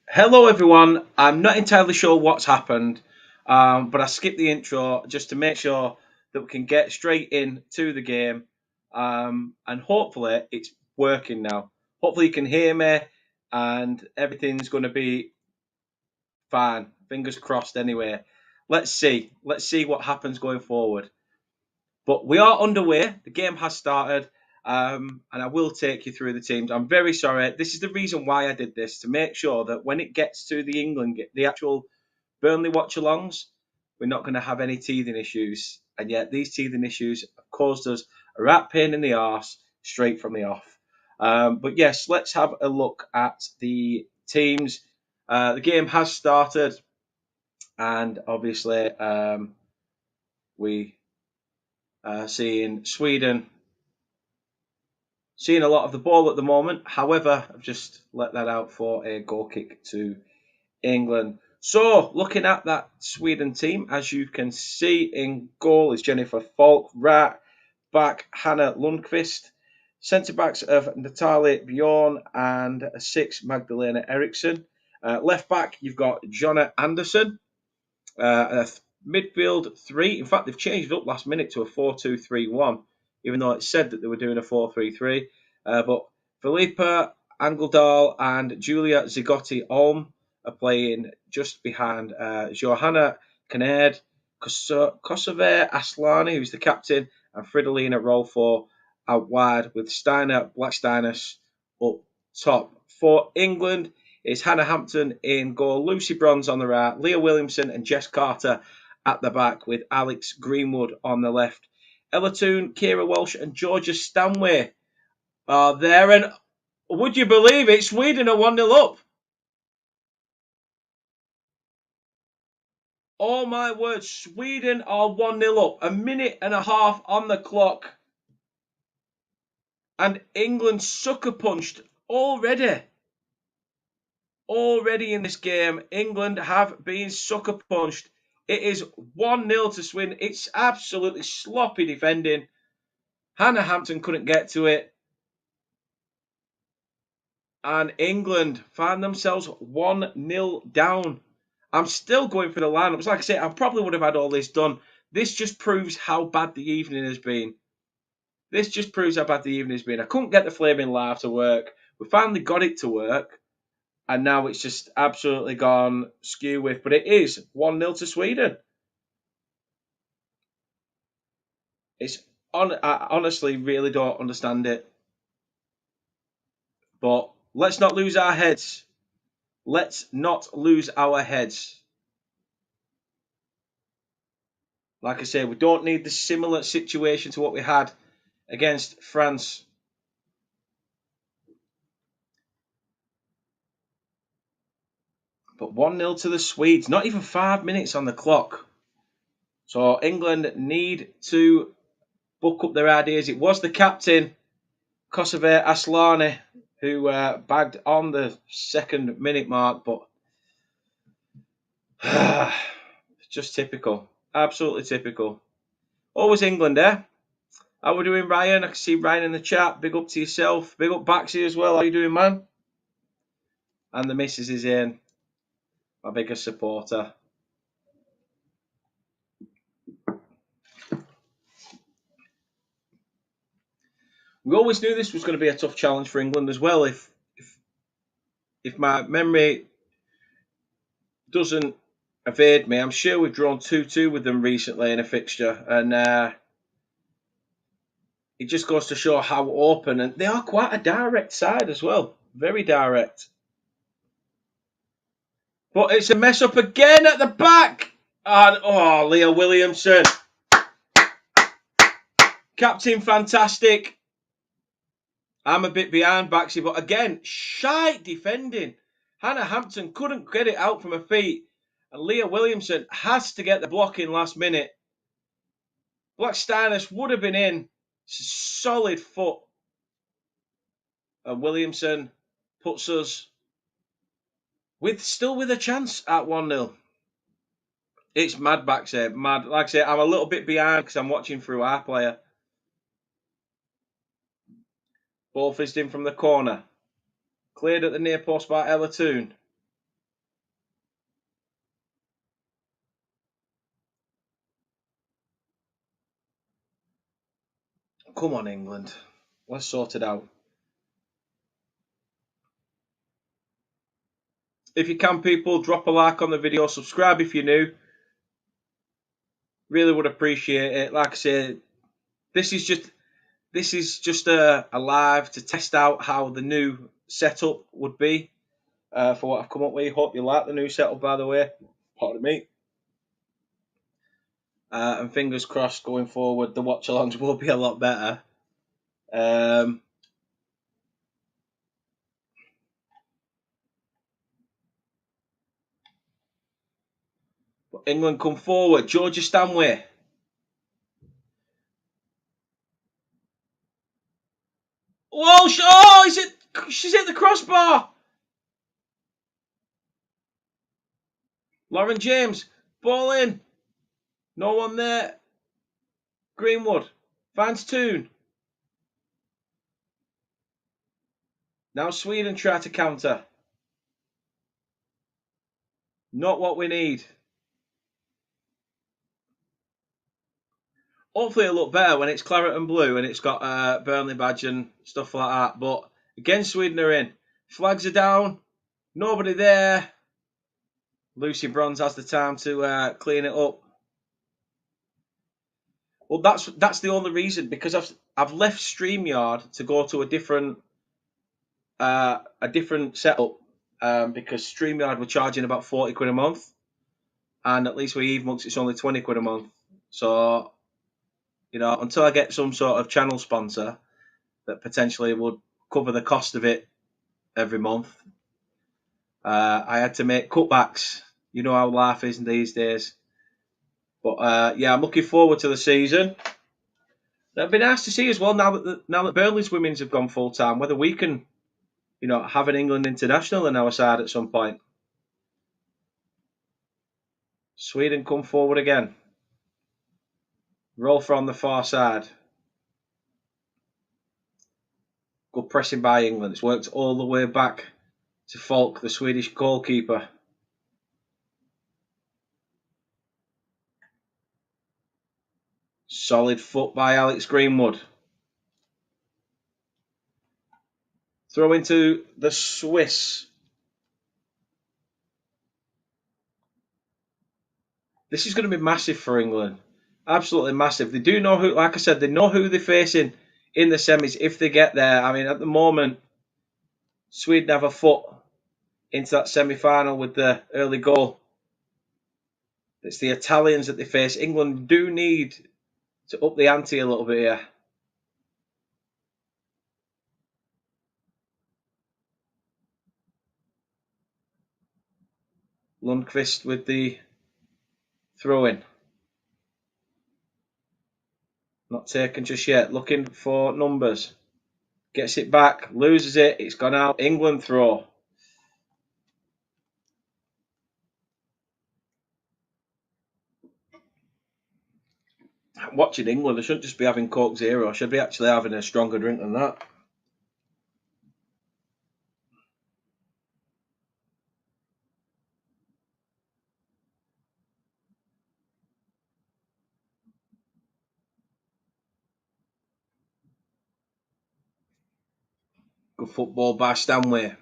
Hello, everyone. I'm not entirely sure what's happened, but I skipped the intro just to make sure that we can get straight into the game. And hopefully, it's working now. Hopefully, you can hear me and everything's going to be fine. Fingers crossed, anyway. Let's see. Let's see what happens going forward. But we are underway. The game has started, and I will take you through the teams. I'm very sorry. This is the reason why I did this to make sure that when it gets to the actual Burnley watch-alongs, we're not going to have any teething issues. And yet these teething issues have caused us a rat pain in the arse straight from the off. But yes, let's have a look at the teams. The game has started, and obviously we seeing Sweden seeing a lot of the ball at the moment. However, I've just let that out for a goal kick to England. So, looking at that Sweden team, as you can see, in goal is Jennifer Falk, right back Hannah Lundqvist, centre backs of Natalie Bjorn and six Magdalena Eriksson. Left back, you've got Jonna Anderson. Midfield three. In fact, they've changed it up last minute to a 4-2-3-1, even though it said that they were doing a 4-3-3. But Felipa Angeldal and Julia Zigotti Olm are playing just behind Johanna Kaned, Kosovo Aslani, who's the captain, and Fridolina Rolfo out wide with Steiner Blacksteinus up top. For England, is Hannah Hampton in goal, Lucy Bronze on the right, Leah Williamson and Jess Carter at the back with Alex Greenwood on the left. Ella Toone, Kira Walsh and Georgia Stanway are there. And would you believe it, Sweden are 1-0 up. Oh my word, Sweden are 1-0 up. A minute and a half on the clock. And England sucker punched already. Already in this game, England have been sucker punched. It is 1-0 to Sweden. It's absolutely sloppy defending. Hannah Hampton couldn't get to it. And England find themselves 1-0 down. I'm still going for the lineups. Like I say, I probably would have had all this done. This just proves how bad the evening has been. This just proves how bad the evening has been. I couldn't get the Flaming Live to work. We finally got it to work. And now it's just absolutely gone skew with. But it is 1-0 to Sweden. I honestly really don't understand it. But let's not lose our heads. Let's not lose our heads. Like I say, we don't need the similar situation to what we had against France. But 1-0 to the Swedes. Not even 5 minutes on the clock. So England need to book up their ideas. It was the captain, Kosovo Aslani, who bagged on the 2nd minute mark. But just typical. Absolutely typical. Always England, eh? How are we doing, Ryan? I can see Ryan in the chat. Big up to yourself. Big up Baxi as well. How you doing, man? And the missus is in. My biggest supporter. We always knew this was going to be a tough challenge for England as well. If my memory doesn't evade me, I'm sure we've drawn 2-2 with them recently in a fixture, and it just goes to show how open, and they are quite a direct side as well. Very direct. But it's a mess up again at the back. And Leah Williamson. Captain fantastic. I'm a bit behind Baxi, but again, shite defending. Hannah Hampton couldn't get it out from her feet. And Leah Williamson has to get the block in last minute. Blacksteinus would have been in. Solid foot. And Williamson puts us still with a chance at 1-0. It's mad, Baxi. Mad. Like I say, I'm a little bit behind because I'm watching through our player. Ball fizzed in from the corner. Cleared at the near post by Ella Toone. Come on, England. Let's sort it out. If you can, people, drop a like on the video. Subscribe if you're new. Really would appreciate it. Like I say, this is just a live to test out how the new setup would be for what I've come up with. Hope you like the new setup, by the way. Pardon me. And fingers crossed going forward, the watch alongs will be a lot better. But England come forward. Georgia Stanway. Walsh. Oh, she's hit the crossbar. Lauren James. Ball in. No one there. Greenwood. Finds Toon. Now Sweden try to counter. Not what we need. Hopefully it'll look better when it's claret and blue and it's got Burnley badge and stuff like that. But again, Sweden are in. Flags are down. Nobody there. Lucy Bronze has the time to clean it up. Well, that's the only reason, because I've left StreamYard to go to a different setup because StreamYard were charging about 40 quid a month, and at least with Evemonks it's only 20 quid a month. So, until I get some sort of channel sponsor that potentially would cover the cost of it every month, I had to make cutbacks. You know how life is these days. But yeah, I'm looking forward to the season. It'd be nice to see as well now that Burnley's women's have gone full time, whether we can, have an England international on our side at some point. Sweden come forward again. Roll from the far side. Good pressing by England. It's worked all the way back to Falk, the Swedish goalkeeper. Solid foot by Alex Greenwood. Throw into the Swiss. This is going to be massive for England. Absolutely massive. They do know who, like I said, they know who they're facing in the semis if they get there. I mean, at the moment, Sweden have a foot into that semi-final with the early goal. It's the Italians that they face. England do need to up the ante a little bit here. Lundqvist with the throw-in. Not taken just yet. Looking for numbers. Gets it back. Loses it. It's gone out. England throw. Watching England, I shouldn't just be having Coke Zero. I should be actually having a stronger drink than that. Good football by Stanway.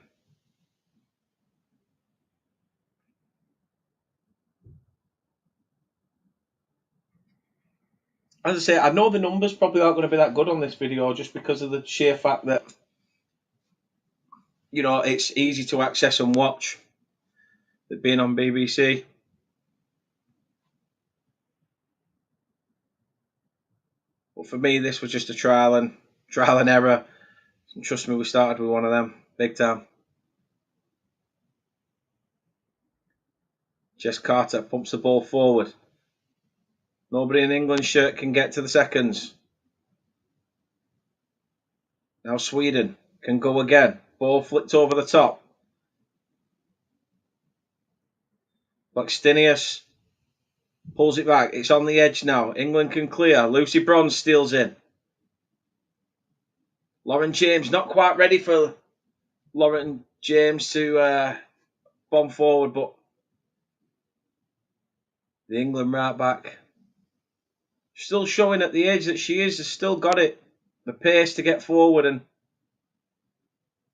As I say, I know the numbers probably aren't going to be that good on this video just because of the sheer fact that, it's easy to access and watch. It being on BBC. But for me, this was just a trial and error. And trust me, we started with one of them. Big time. Jess Carter pumps the ball forward. Nobody in England's shirt can get to the seconds. Now Sweden can go again. Ball flicked over the top. Blackstenius pulls it back. It's on the edge now. England can clear. Lucy Bronze steals in. Lauren James not quite ready for Lauren James to bomb forward, but the England right back still showing at the age that she is, has still got it. the pace to get forward and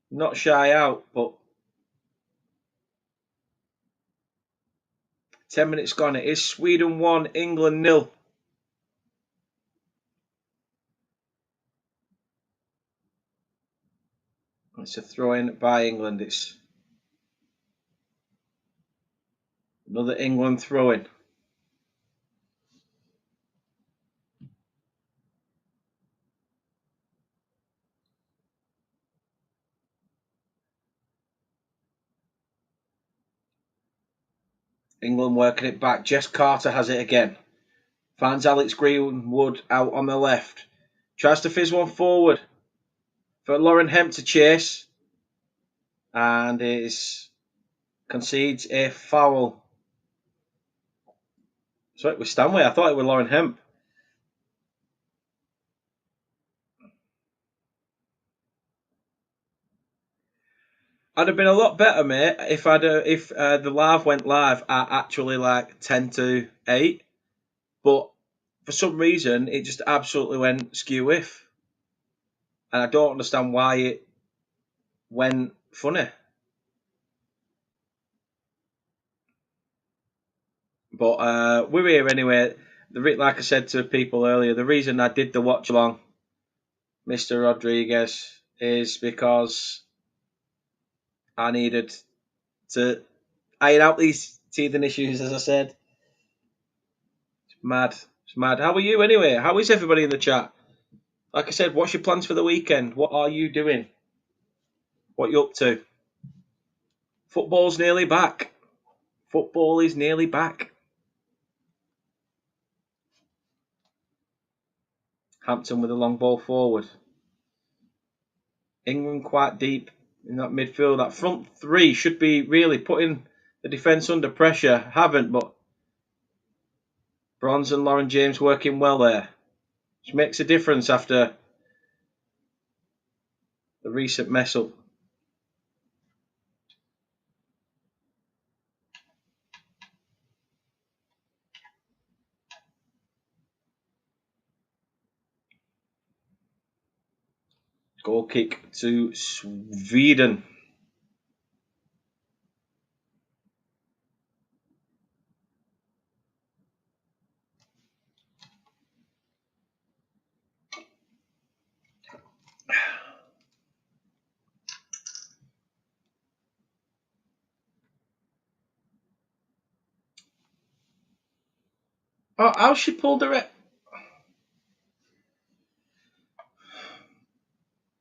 not shy out. But 10 minutes gone. It is Sweden 1, England 0. It's a throw in by England. It's another England throw in. England working it back. Jess Carter has it again. Finds Alex Greenwood out on the left. Tries to fizz one forward for Lauren Hemp to chase. And concedes a foul. So it was Stanley. I thought it was Lauren Hemp. I'd have been a lot better, mate, if the live went live at actually like 10-8. But for some reason, it just absolutely went skew-whiff. And I don't understand why it went funny. But we're here anyway. Like I said to people earlier, the reason I did the watch along, Mr. Rodriguez, is because I needed to iron out these teething issues, as I said. It's mad. It's mad. How are you anyway? How is everybody in the chat? Like I said, what's your plans for the weekend? What are you doing? What are you up to? Football's nearly back. Football is nearly back. Hampton with a long ball forward. England quite deep in that midfield. That front three should be really putting the defence under pressure. Haven't, but Bronze and Lauren James working well there. Which makes a difference after the recent mess up. Goal kick to Sweden. Oh, how she pulled her?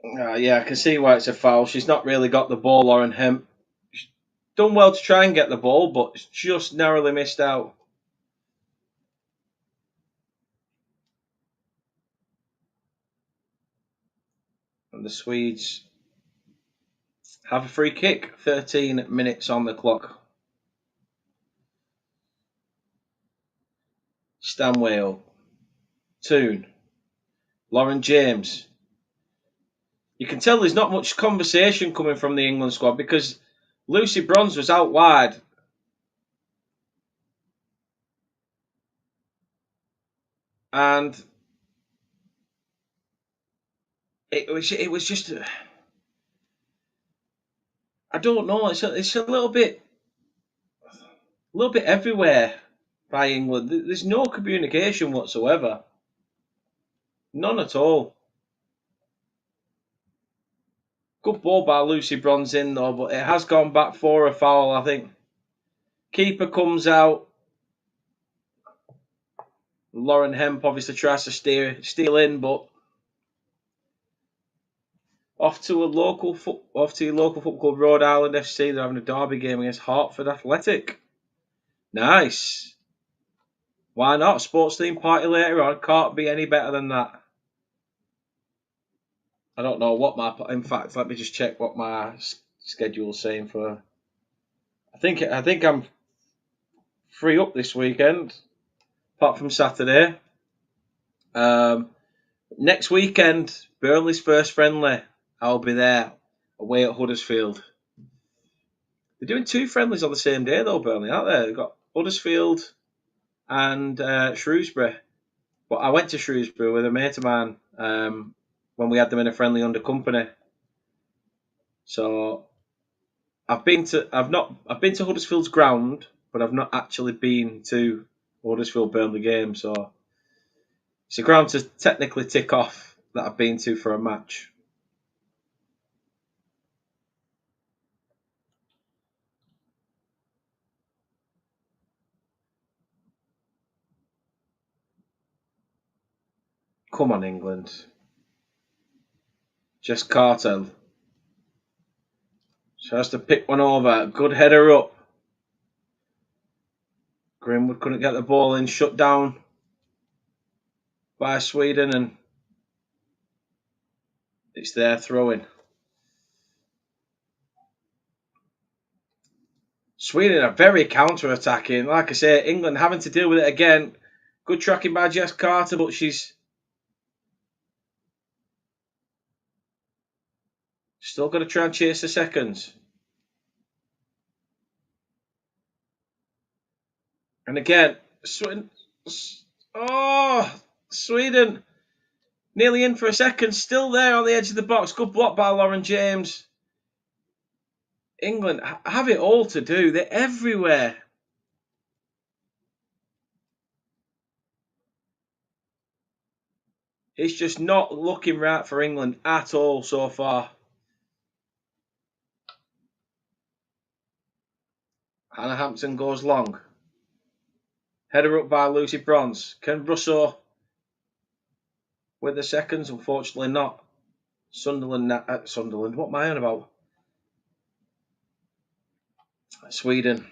Yeah, I can see why it's a foul. She's not really got the ball, Lauren Hemp. She's done well to try and get the ball, but just narrowly missed out. And the Swedes have a free kick. 13 minutes on the clock. Stanway, Toon, Lauren James. You can tell there's not much conversation coming from the England squad because Lucy Bronze was out wide. And it was just, I don't know, it's a little bit everywhere by England. There's no communication whatsoever. None at all. Good ball by Lucy Bronze in though, but it has gone back for a foul, I think. Keeper comes out. Lauren Hemp obviously tries to steal in, but off to your local football club, Rhode Island FC. They're having a derby game against Hartford Athletic. Nice. Why not? Sports theme party later on. Can't be any better than that. I don't know what in fact, let me just check what my schedule's saying for. I think I'm free up this weekend, apart from Saturday. Next weekend, Burnley's first friendly. I'll be there away at Huddersfield. They're doing two friendlies on the same day though, Burnley, aren't they? They've got Huddersfield and Shrewsbury. But I went to Shrewsbury with a mate of mine when we had them in a friendly under company. So I've been to Huddersfield's ground, but I've not actually been to Huddersfield Burnley game. So it's a ground to technically tick off that I've been to for a match. Come on, England. Jess Carter tries to pick one over. Good header up. Greenwood couldn't get the ball in. Shut down by Sweden, and it's their throw-in. Sweden are very counter-attacking. Like I say, England having to deal with it again. Good tracking by Jess Carter, but she's still got to try and chase the seconds. And again, Sweden. Oh, Sweden nearly in for a second. Still there on the edge of the box. Good block by Lauren James. England have it all to do. They're everywhere. It's just not looking right for England at all so far. Hannah Hampton goes long. Header up by Lucy Bronze. Can Russo with the seconds? Unfortunately not. Sunderland. What am I on about? Sweden.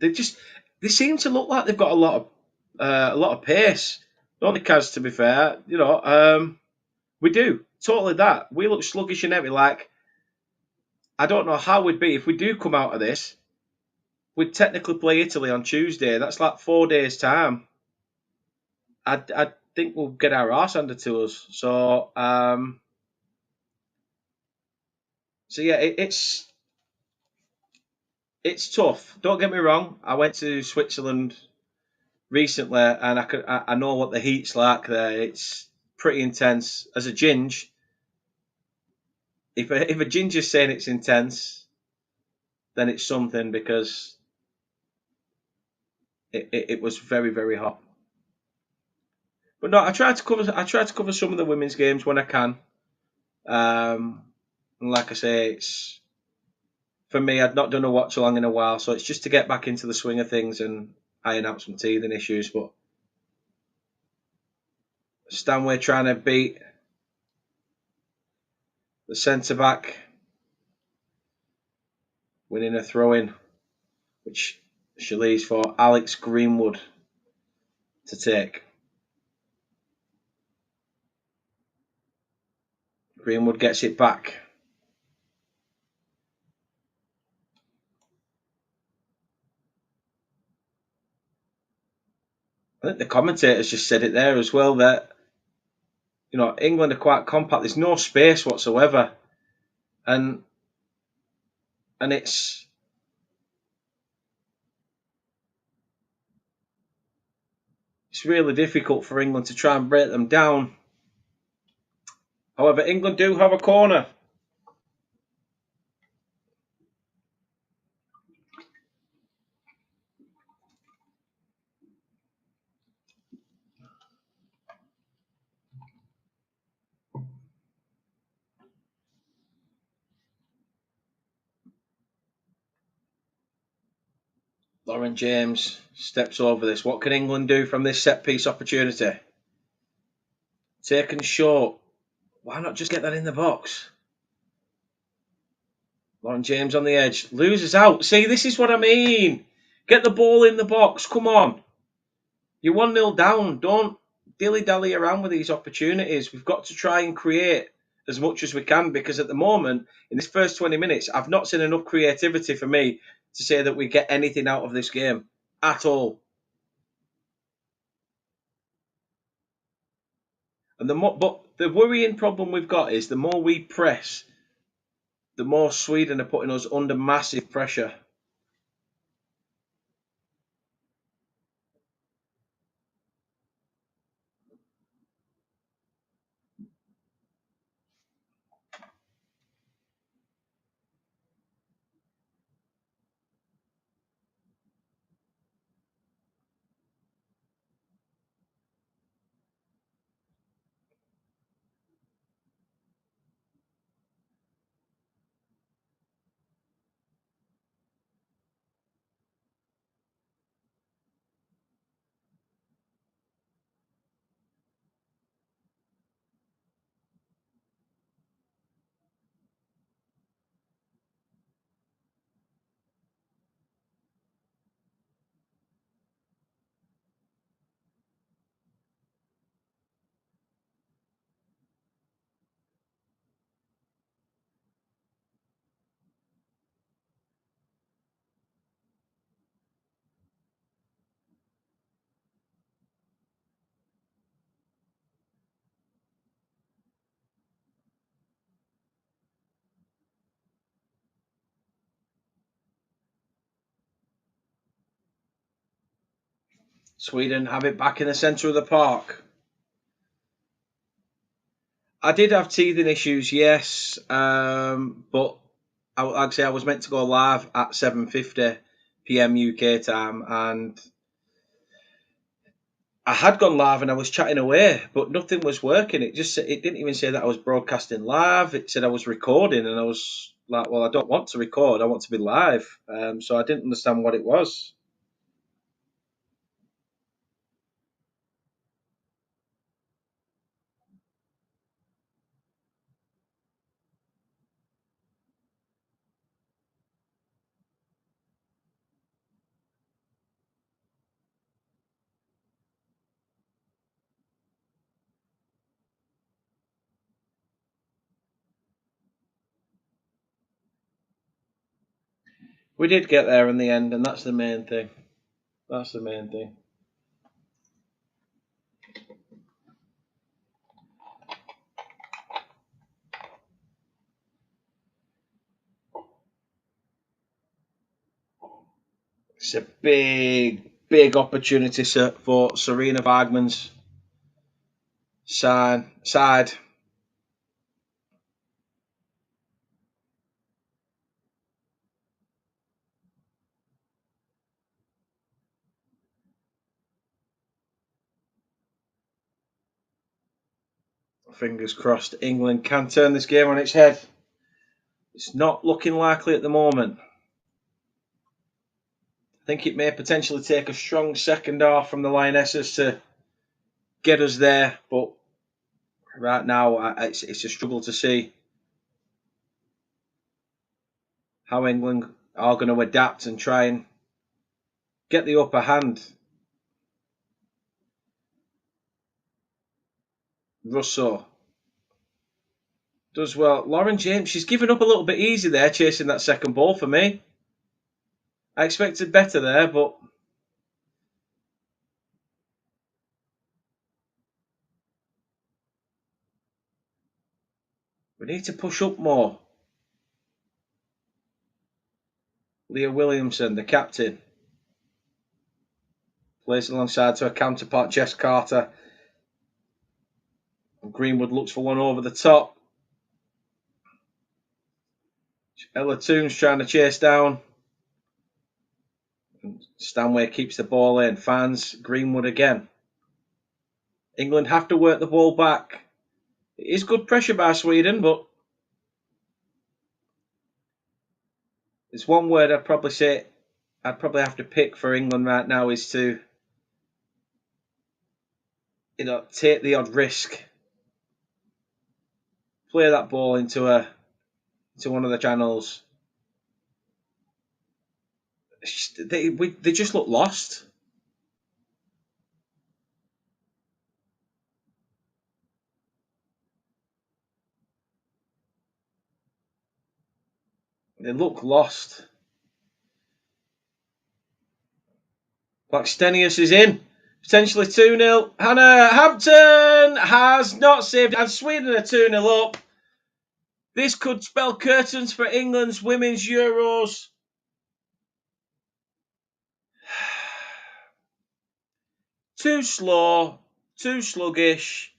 They seem to look like they've got a lot of pace. Don't they, Kaz? To be fair, we do totally that. We look sluggish and heavy. Like I don't know how we'd be if we do come out of this. We'd technically play Italy on Tuesday. That's like 4 days' time. I think we'll get our arse handed to us. So yeah, it's tough. Don't get me wrong. I went to Switzerland recently, and I know what the heat's like there. It's pretty intense. As a ginge, if a ginger's saying it's intense, then it's something because it was very, very hot. But no, I try to cover some of the women's games when I can. And like I say, it's for me. I'd not done a watch along in a while, so it's just to get back into the swing of things and iron out some teething issues. But Stanway trying to beat the centre back, winning a throw in, which she leaves for Alex Greenwood to take. Greenwood gets it back. I think the commentators just said it there as well that England are quite compact. There's no space whatsoever, and it's really difficult for England to try and break them down. However, England do have a corner. Lauren James steps over this. What can England do from this set piece opportunity? Taken short. Why not just get that in the box? Lauren James on the edge. Loses out. See, this is what I mean. Get the ball in the box. Come on. You're 1-0 down. Don't dilly-dally around with these opportunities. We've got to try and create as much as we can because at the moment, in this first 20 minutes, I've not seen enough creativity for me to say that we get anything out of this game at all. And but the worrying problem we've got is the more we press, the more Sweden are putting us under massive pressure. Sweden have it back in the centre of the park. I did have teething issues, yes, but like I say, I was meant to go live at 7:50 p.m. UK time, and I had gone live and I was chatting away, but nothing was working. It didn't even say that I was broadcasting live. It said I was recording, and I was like, "Well, I don't want to record. I want to be live." So I didn't understand what it was. We did get there in the end, and that's the main thing. That's the main thing. It's a big opportunity for Serena Wagman's side. Fingers crossed England can turn this game on its head. It's not looking likely at the moment. I think it may potentially take a strong second half from the Lionesses to get us there, but right now it's a struggle to see how England are going to adapt and try and get the upper hand. Russo does well. Lauren James, she's given up a little bit easy there, chasing that second ball for me. I expected better there, but we need to push up more. Leah Williamson, the captain, plays alongside to her counterpart Jess Carter. Greenwood looks for one over the top. Ella Toombs trying to chase down. Stanway keeps the ball in. Fans Greenwood again. England have to work the ball back. It is good pressure by Sweden, but there's one word I'd probably have to pick for England right now is to take the odd risk. Play that ball into one of the channels. They just look lost. They look lost. Blackstenius is in. Potentially 2-0. Hannah Hampton has not saved, and Sweden are 2-0 up. This could spell curtains for England's Women's Euros. Too slow, too sluggish.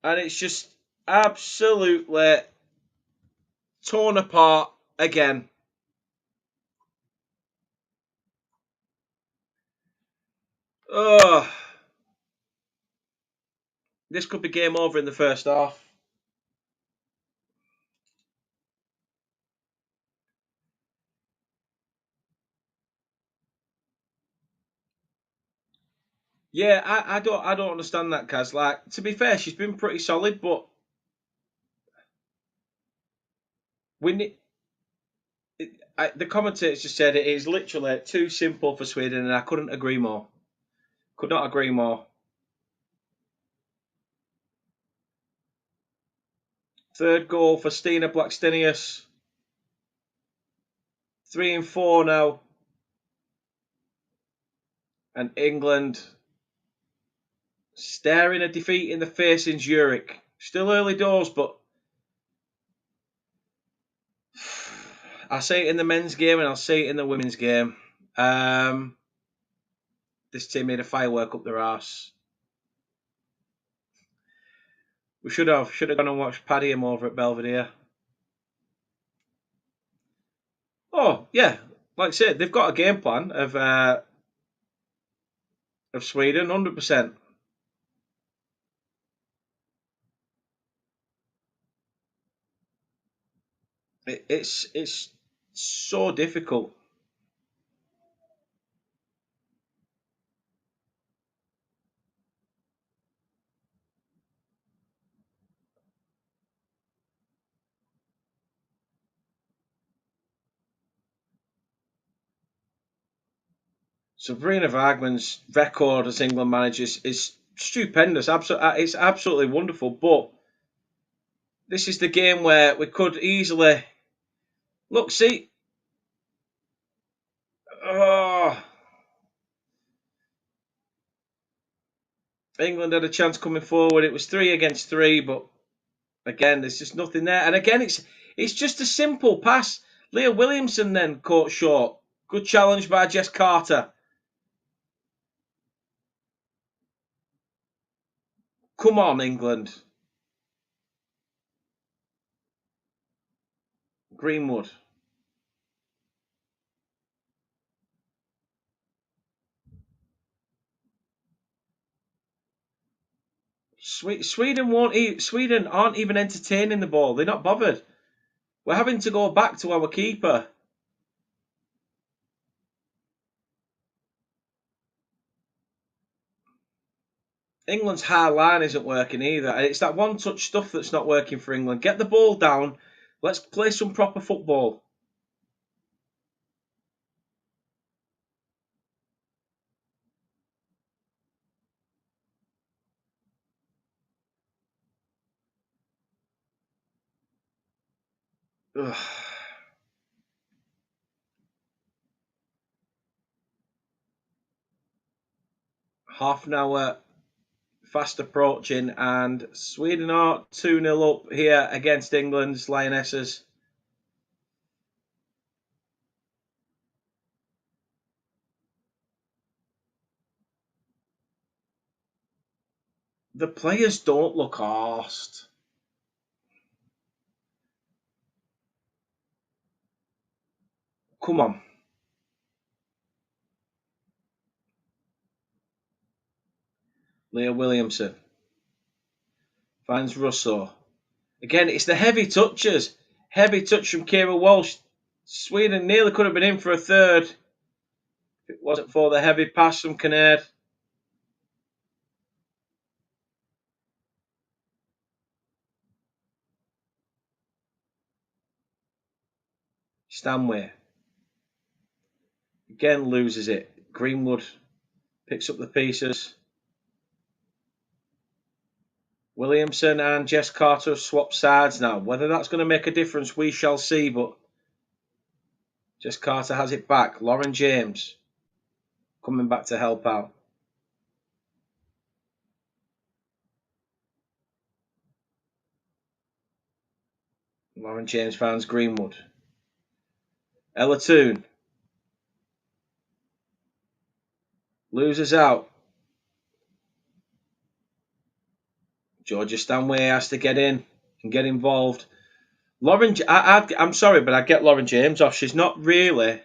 And it's just absolutely torn apart again. Oh, this could be game over in the first half. Yeah, I don't understand that, Kaz. Like, to be fair, she's been pretty solid, but we need, the commentators just said it is literally too simple for Sweden, and I couldn't agree more. Could not agree more. Third goal for Stina Blackstenius. 3-4 now. And England staring a defeat in the face in Zurich. Still early doors, but I'll say it in the men's game and I'll say it in the women's game. Um, this team made a firework up their arse. We should have gone and watched Paddy him over at Belvedere. Oh yeah, like I said, they've got a game plan of Sweden, 100%. It's so difficult. Sabrina Wagman's record as England manager is stupendous. It's absolutely wonderful. But this is the game where we could easily look. See, oh, England had a chance coming forward. It was 3 against 3, but again, there's just nothing there. And again, it's just a simple pass. Leah Williamson then caught short. Good challenge by Jess Carter. Come on, England. Greenwood. Sweden aren't even entertaining the ball. They're not bothered. We're having to go back to our keeper. England's high line isn't working either. And it's that one touch stuff that's not working for England. Get the ball down. Let's play some proper football. Ugh. Half an hour fast approaching, and Sweden are 2-0 up here against England's Lionesses. The players don't look arsed. Come on. Leah Williamson finds Russo. Again, it's the heavy touches. Heavy touch from Kira Walsh. Sweden nearly could have been in for a third if it wasn't for the heavy pass from Kinnaird. Stanway again loses it. Greenwood picks up the pieces. Williamson and Jess Carter have swapped sides now. Whether that's going to make a difference, we shall see. But Jess Carter has it back. Lauren James coming back to help out. Lauren James finds Greenwood. Ella Toon loses out. Georgia Stanway has to get in and get involved. I'm sorry, but I get Lauren James off. She's not really,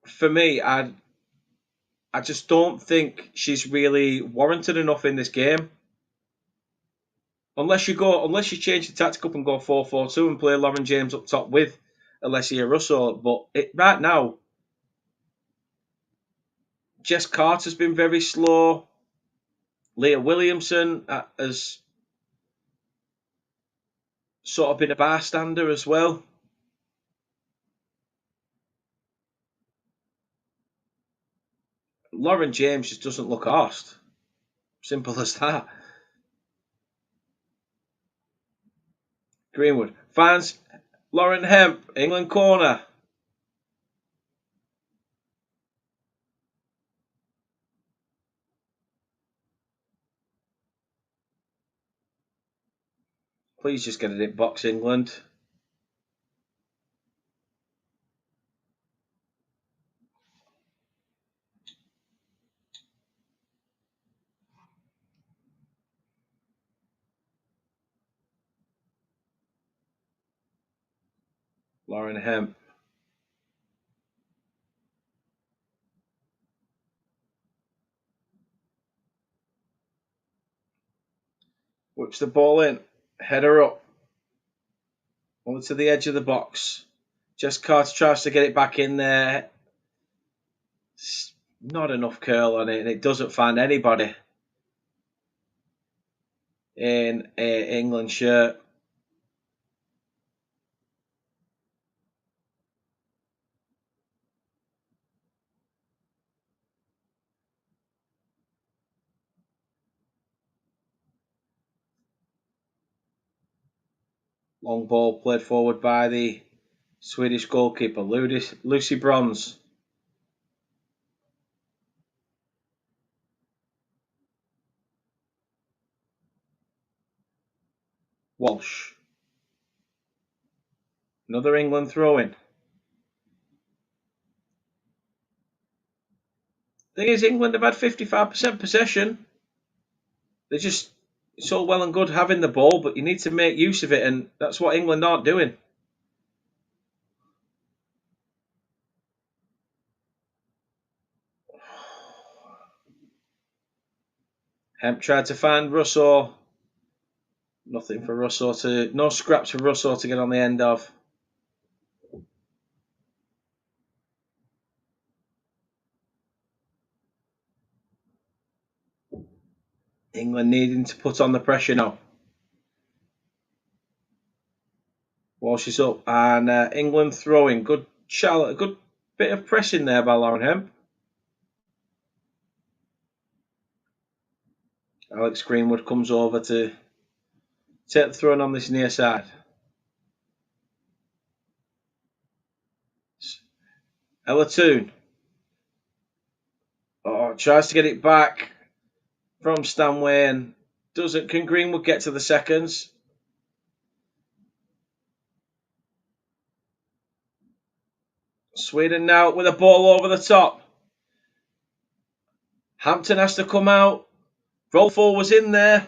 for me. I just don't think she's really warranted enough in this game. Unless you change the tactic up and go 4-4-2 and play Lauren James up top with Alessia Russo. But right now, Jess Carter's been very slow. Leah Williamson has sort of been a bystander as well. Lauren James just doesn't look arsed. Simple as that. Greenwood finds Lauren Hemp, England corner. Please just get it in box, England. Lauren Hemp. Whips the ball in. Header up. Only to the edge of the box. Jess Carter tries to get it back in there. Not enough curl on it, and it doesn't find anybody in a England shirt. Long ball played forward by the Swedish goalkeeper, Lucy Bronze. Walsh. Another England throw-in. Thing is, England have had 55% possession. They're just, it's all well and good having the ball, but you need to make use of it, and that's what England aren't doing. Hemp tried to find Russo. Nothing for Russo to, no scraps for Russo to get on the end of. England needing to put on the pressure now. Walsh is up, and England throwing. Good Charlotte, a good bit of pressing there by Lauren Hemp. Alex Greenwood comes over to take the throw on this near side. Ella Toon. Oh, tries to get it back from Stanway and doesn't. Can Greenwood get to the seconds? Sweden now with a ball over the top. Hampton has to come out. Rolfo was in there.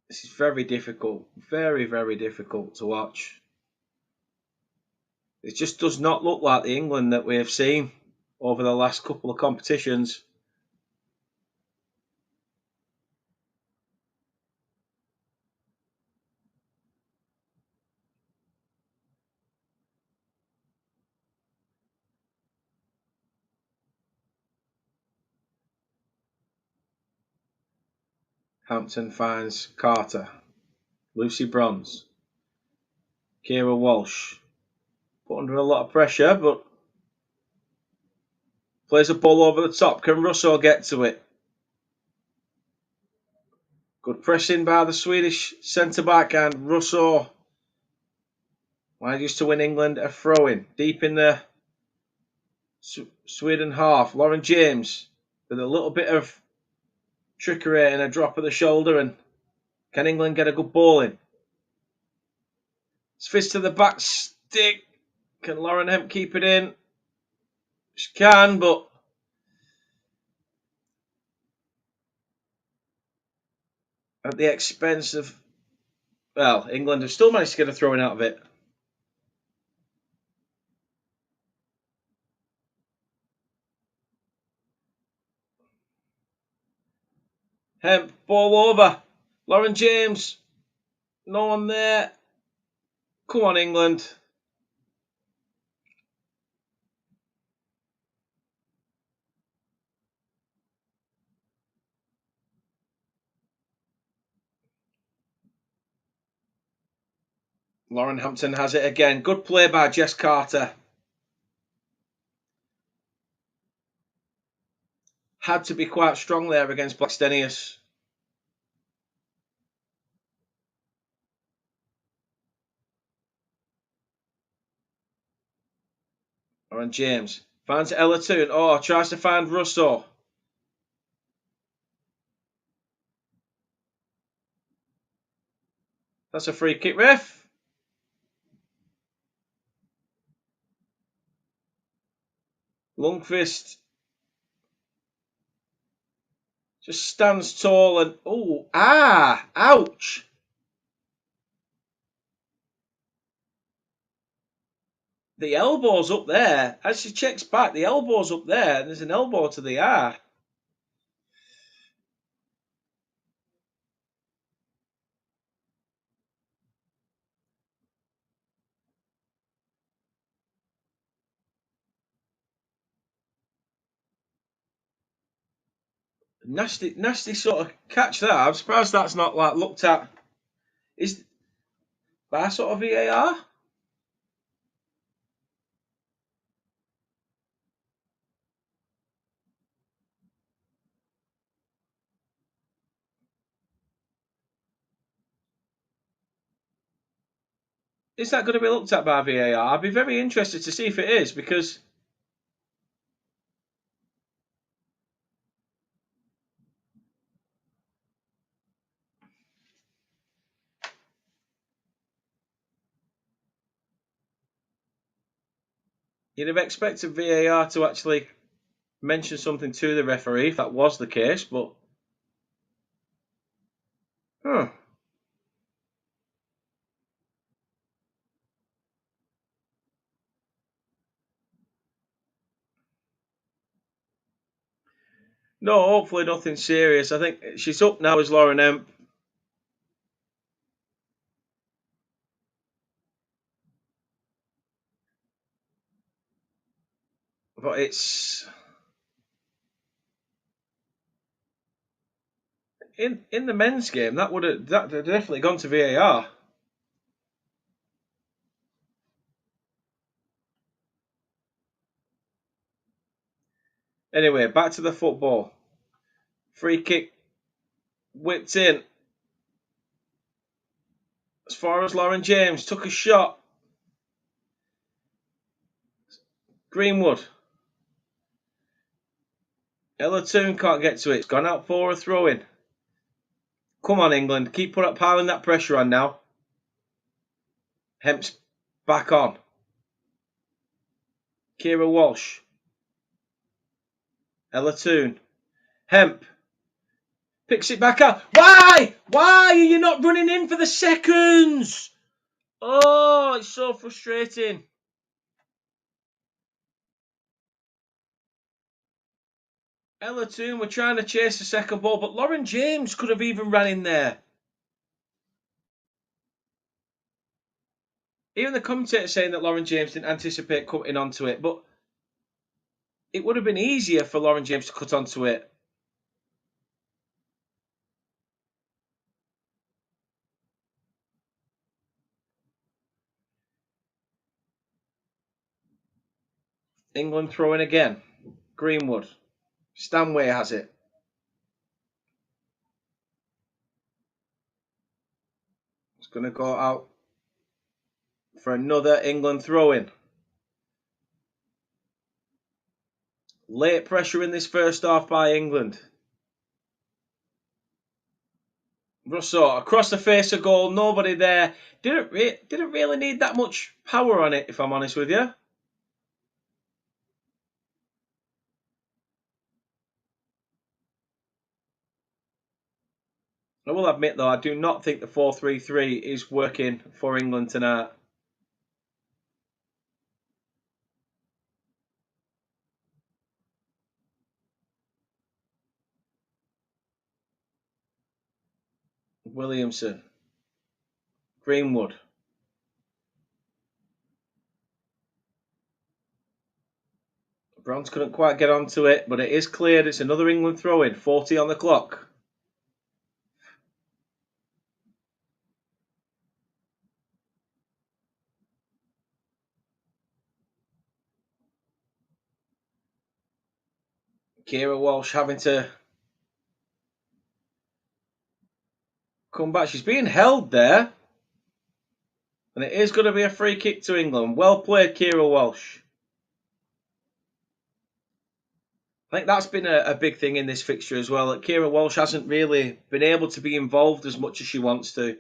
This is very difficult. Very, very difficult to watch. It just does not look like the England that we have seen over the last couple of competitions. Hampton finds Carter. Lucy Bronze. Kira Walsh. Put under a lot of pressure, but plays a ball over the top. Can Russo get to it? Good pressing by the Swedish centre-back, and Russo manages to win England a throw-in. Deep in the Sweden half. Lauren James with a little bit of trickery and a drop of the shoulder, and can England get a good ball in? It's fist to the back stick. Can Lauren Hemp keep it in? She can, but at the expense of, well, England have still managed to get a throw-in out of it. Hemp, ball over. Lauren James. No one there. Come on, England. Lauren Hampton has it again. Good play by Jess Carter. Had to be quite strong there against Blackstenius. Lauren James finds Ella Toon. Oh, tries to find Russo. That's a free kick, ref. Lundqvist just stands tall and ouch. The elbow's up there. As she checks back, the elbow's up there, and there's an elbow to the eye. Nasty sort of catch there. I'm surprised that's not like looked at. Is by sort of VAR? Is that going to be looked at by VAR? I'd be very interested to see if it is, because you'd have expected VAR to actually mention something to the referee if that was the case, but huh. No, hopefully nothing serious. I think she's up now as Lauren Emp. But it's in the men's game that would have definitely gone to VAR. Anyway, back to the football. Free kick whipped in. As far as Lauren James took a shot. Greenwood. Ella Toon can't get to it. It's gone out for a throw in. Come on, England. Keep piling that pressure on now. Hemp's back on. Kira Walsh. Ella Toon. Hemp. Picks it back up. Why? Why are you not running in for the seconds? Oh, it's so frustrating. Ella Toon were trying to chase the second ball, but Lauren James could have even ran in there. Even the commentator saying that Lauren James didn't anticipate cutting onto it, but it would have been easier for Lauren James to cut onto it. England throwing again. Greenwood. Stanway has it. It's going to go out for another England throw-in. Late pressure in this first half by England. Russo across the face of goal, nobody there. Didn't really need that much power on it, if I'm honest with you. I will admit though, I do not think the 4-3-3 is working for England tonight. Williamson. Greenwood. Bronze couldn't quite get onto it, but it is cleared. It's another England throw-in. 40 on the clock. Kira Walsh having to come back. She's being held there. And it is going to be a free kick to England. Well played, Kira Walsh. I think that's been a big thing in this fixture as well. That Kira Walsh hasn't really been able to be involved as much as she wants to.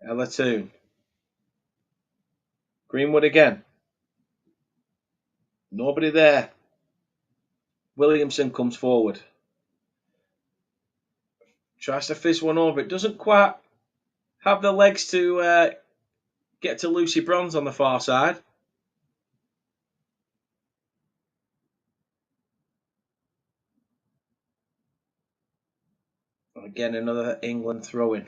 Ella Toon. Greenwood again. Nobody there. Williamson comes forward. Tries to fizz one over. It doesn't quite have the legs to get to Lucy Bronze on the far side. Again, another England throw-in.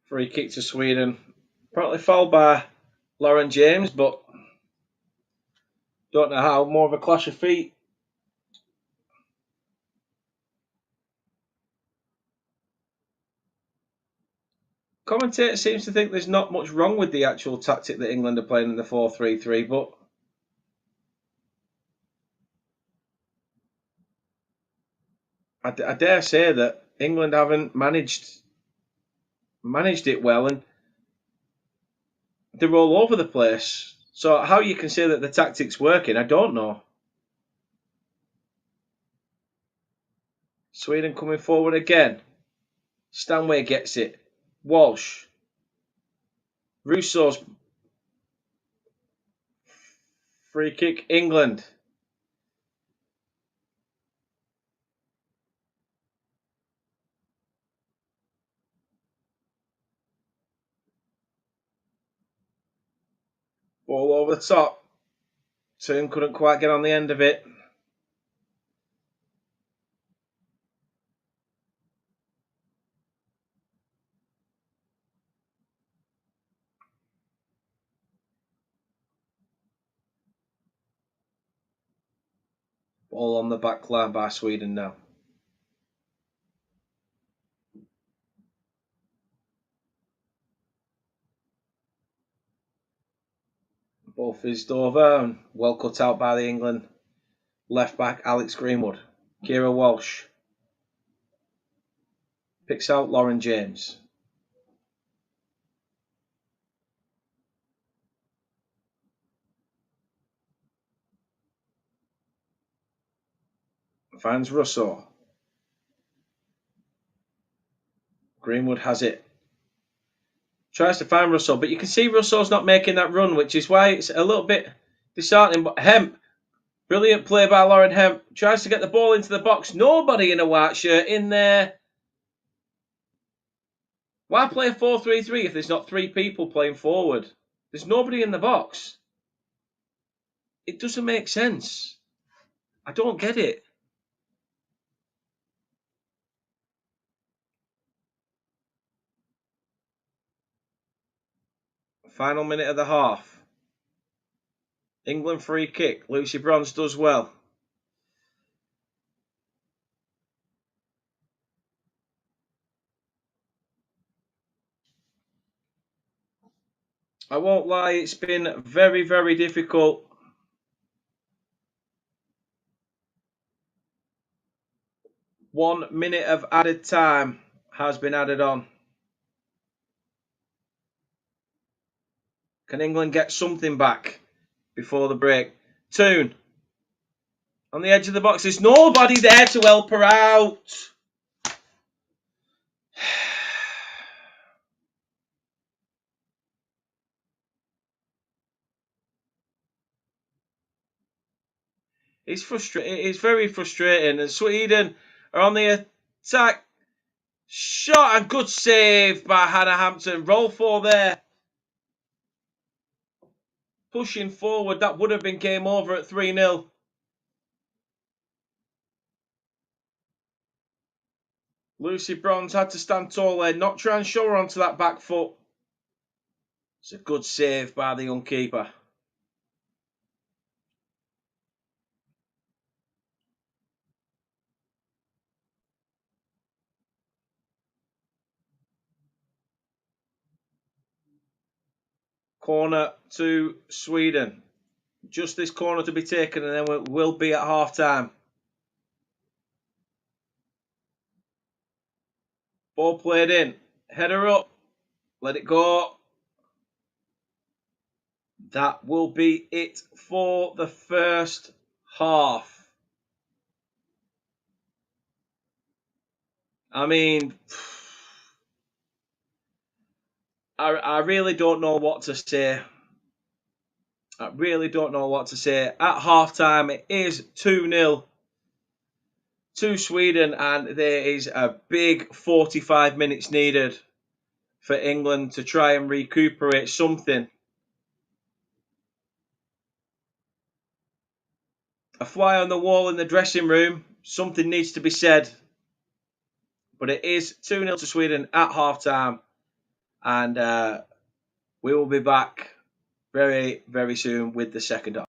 Free kick to Sweden. Probably fouled by Lauren James, but don't know how. More of a clash of feet. Commentator seems to think there's not much wrong with the actual tactic that England are playing in the 4-3-3, but I dare say that England haven't managed it well, and they're all over the place. So how you can say that the tactic's working, I don't know. Sweden coming forward again. Stanway gets it. Walsh. Russo's free kick, England. Ball over the top. Toon couldn't quite get on the end of it. Ball on the back line by Sweden now. Ball fizzed over and well cut out by the England left back Alex Greenwood. Kira Walsh picks out Lauren James. Finds Russo. Greenwood has it. Tries to find Russo, but you can see Russo's not making that run, which is why it's a little bit disheartening. But Hemp, brilliant play by Lauren Hemp, tries to get the ball into the box. Nobody in a white shirt in there. Why play 4-3-3 if there's not three people playing forward? There's nobody in the box. It doesn't make sense. I don't get it. Final minute of the half. England free kick. Lucy Bronze does well. I won't lie, it's been very, very difficult. One minute of added time has been added on. Can England get something back before the break? Toon on the edge of the box. There's nobody there to help her out. It's frustrating. It's very frustrating. And Sweden are on the attack. Shot and good save by Hannah Hampton. Roll for there. Pushing forward. That would have been game over at 3-0. Lucy Bronze had to stand tall there, not try and show her onto that back foot. It's a good save by the young keeper. Corner to Sweden. Just this corner to be taken, and then we'll be at half time. Ball played in. Header up. Let it go. That will be it for the first half. I mean, I really don't know what to say. I really don't know what to say. At half time, it is 2-0 to Sweden, and there is a big 45 minutes needed for England to try and recuperate something. A fly on the wall in the dressing room. Something needs to be said. But it is 2-0 to Sweden at half time, and we will be back very, very soon with the second half.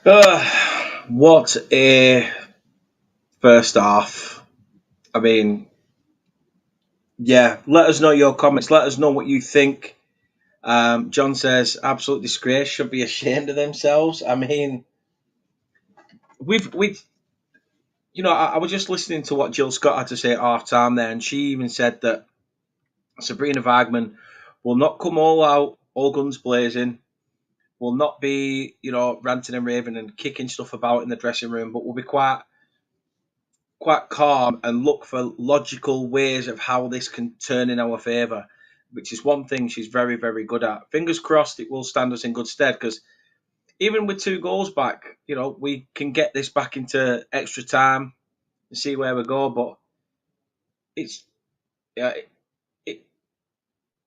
Uh, what a first half. I mean, yeah, let us know your comments. Let us know what you think. John says, absolute disgrace, should be ashamed of themselves. I mean, we've I was just listening to what Jill Scott had to say at half time there, and she even said that Sabrina Wagman will not come all out, all guns blazing, will not be, ranting and raving and kicking stuff about in the dressing room, but will be quite calm and look for logical ways of how this can turn in our favour, which is one thing she's very, very good at. Fingers crossed it will stand us in good stead, because even with 2 goals back, we can get this back into extra time and see where we go. But it's yeah, it,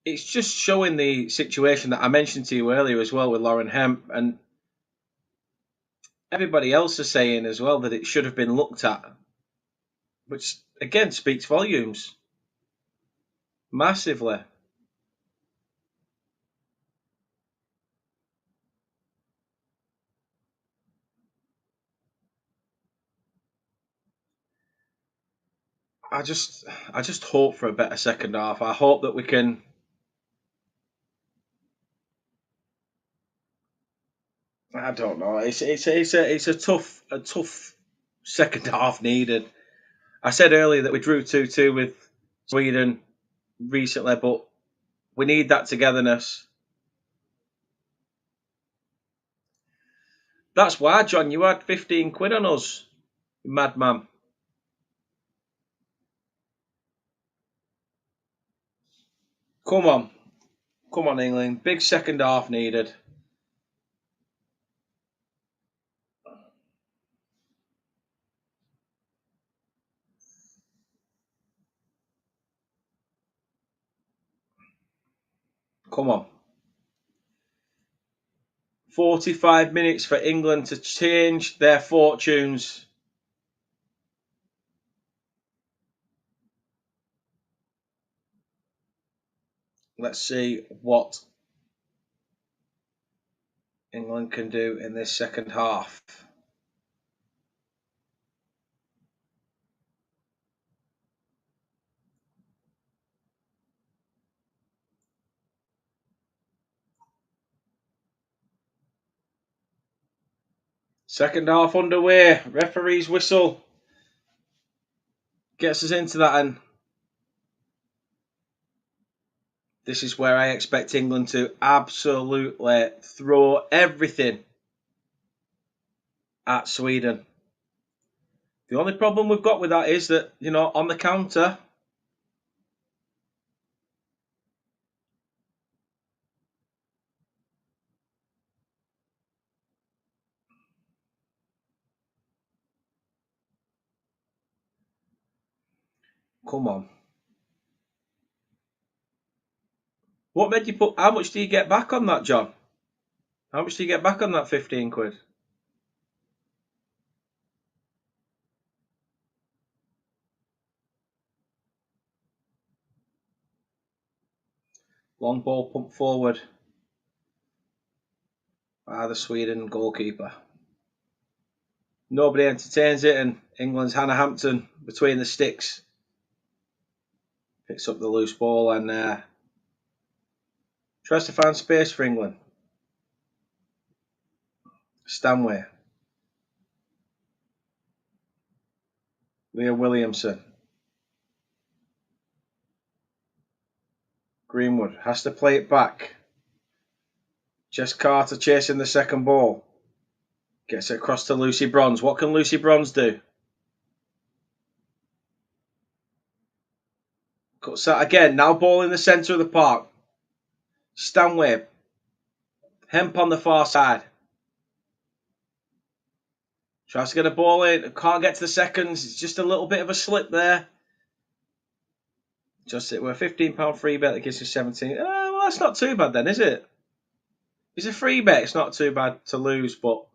it's just showing the situation that I mentioned to you earlier as well with Lauren Hemp, and everybody else is saying as well that it should have been looked at, which again speaks volumes massively. I just I just hope for a better second half. I hope that we can. I don't know. It's a tough second half needed. I said earlier that we drew 2-2 with Sweden recently, but we need that togetherness. That's why, John, you had 15 quid on us, you madman. Come on, come on, England. Big second half needed. Come on. 45 minutes for England to change their fortunes. Let's see what England can do in this second half. Second half underway. Referee's whistle gets us into that, and this is where I expect England to absolutely throw everything at Sweden. The only problem we've got with that is that, on the counter, come on. What made you put, how much do you get back on that, John? How much do you get back on that 15 quid? Long ball pumped forward by the Sweden goalkeeper. Nobody entertains it, and England's Hannah Hampton between the sticks picks up the loose ball and tries to find space for England. Stanway, Leah Williamson, Greenwood has to play it back. Jess Carter chasing the second ball. Gets it across to Lucy Bronze. What can Lucy Bronze do? Cuts that again. Now ball in the centre of the park. Stanway. Hemp on the far side. Tries to get a ball in. Can't get to the seconds. It's just a little bit of a slip there. Just it. We're a £15 free bet that gives you 17. Well, that's not too bad then, is it? It's a free bet. It's not too bad to lose, but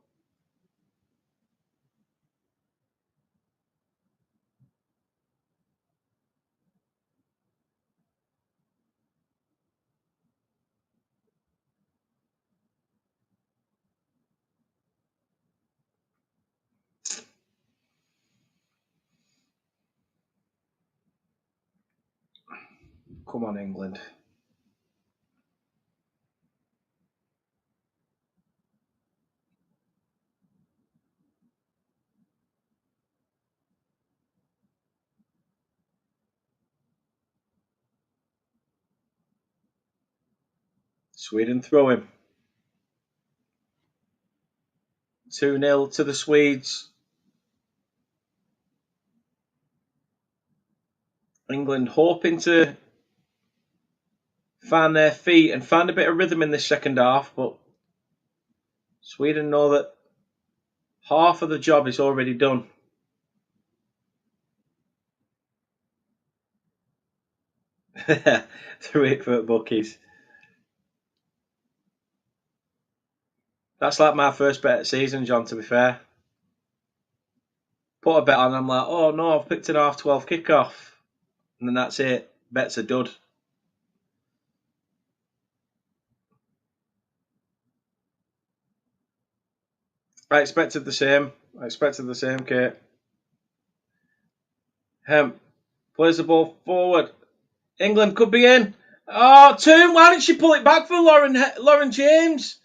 Come on, England. Sweden throw him. 2-0 to the Swedes. England hoping to find their feet and find a bit of rhythm in this second half, but Sweden know that half of the job is already done. Threw it for bookies. That's like my first bet of the season, John, to be fair. Put a bet on, I'm like, oh no, I've picked an half 12 kickoff. And then that's it. Bet's a dud. I expected the same. Kate. Hemp plays the ball forward. England could be in. Oh, Toon, why didn't she pull it back for Lauren James?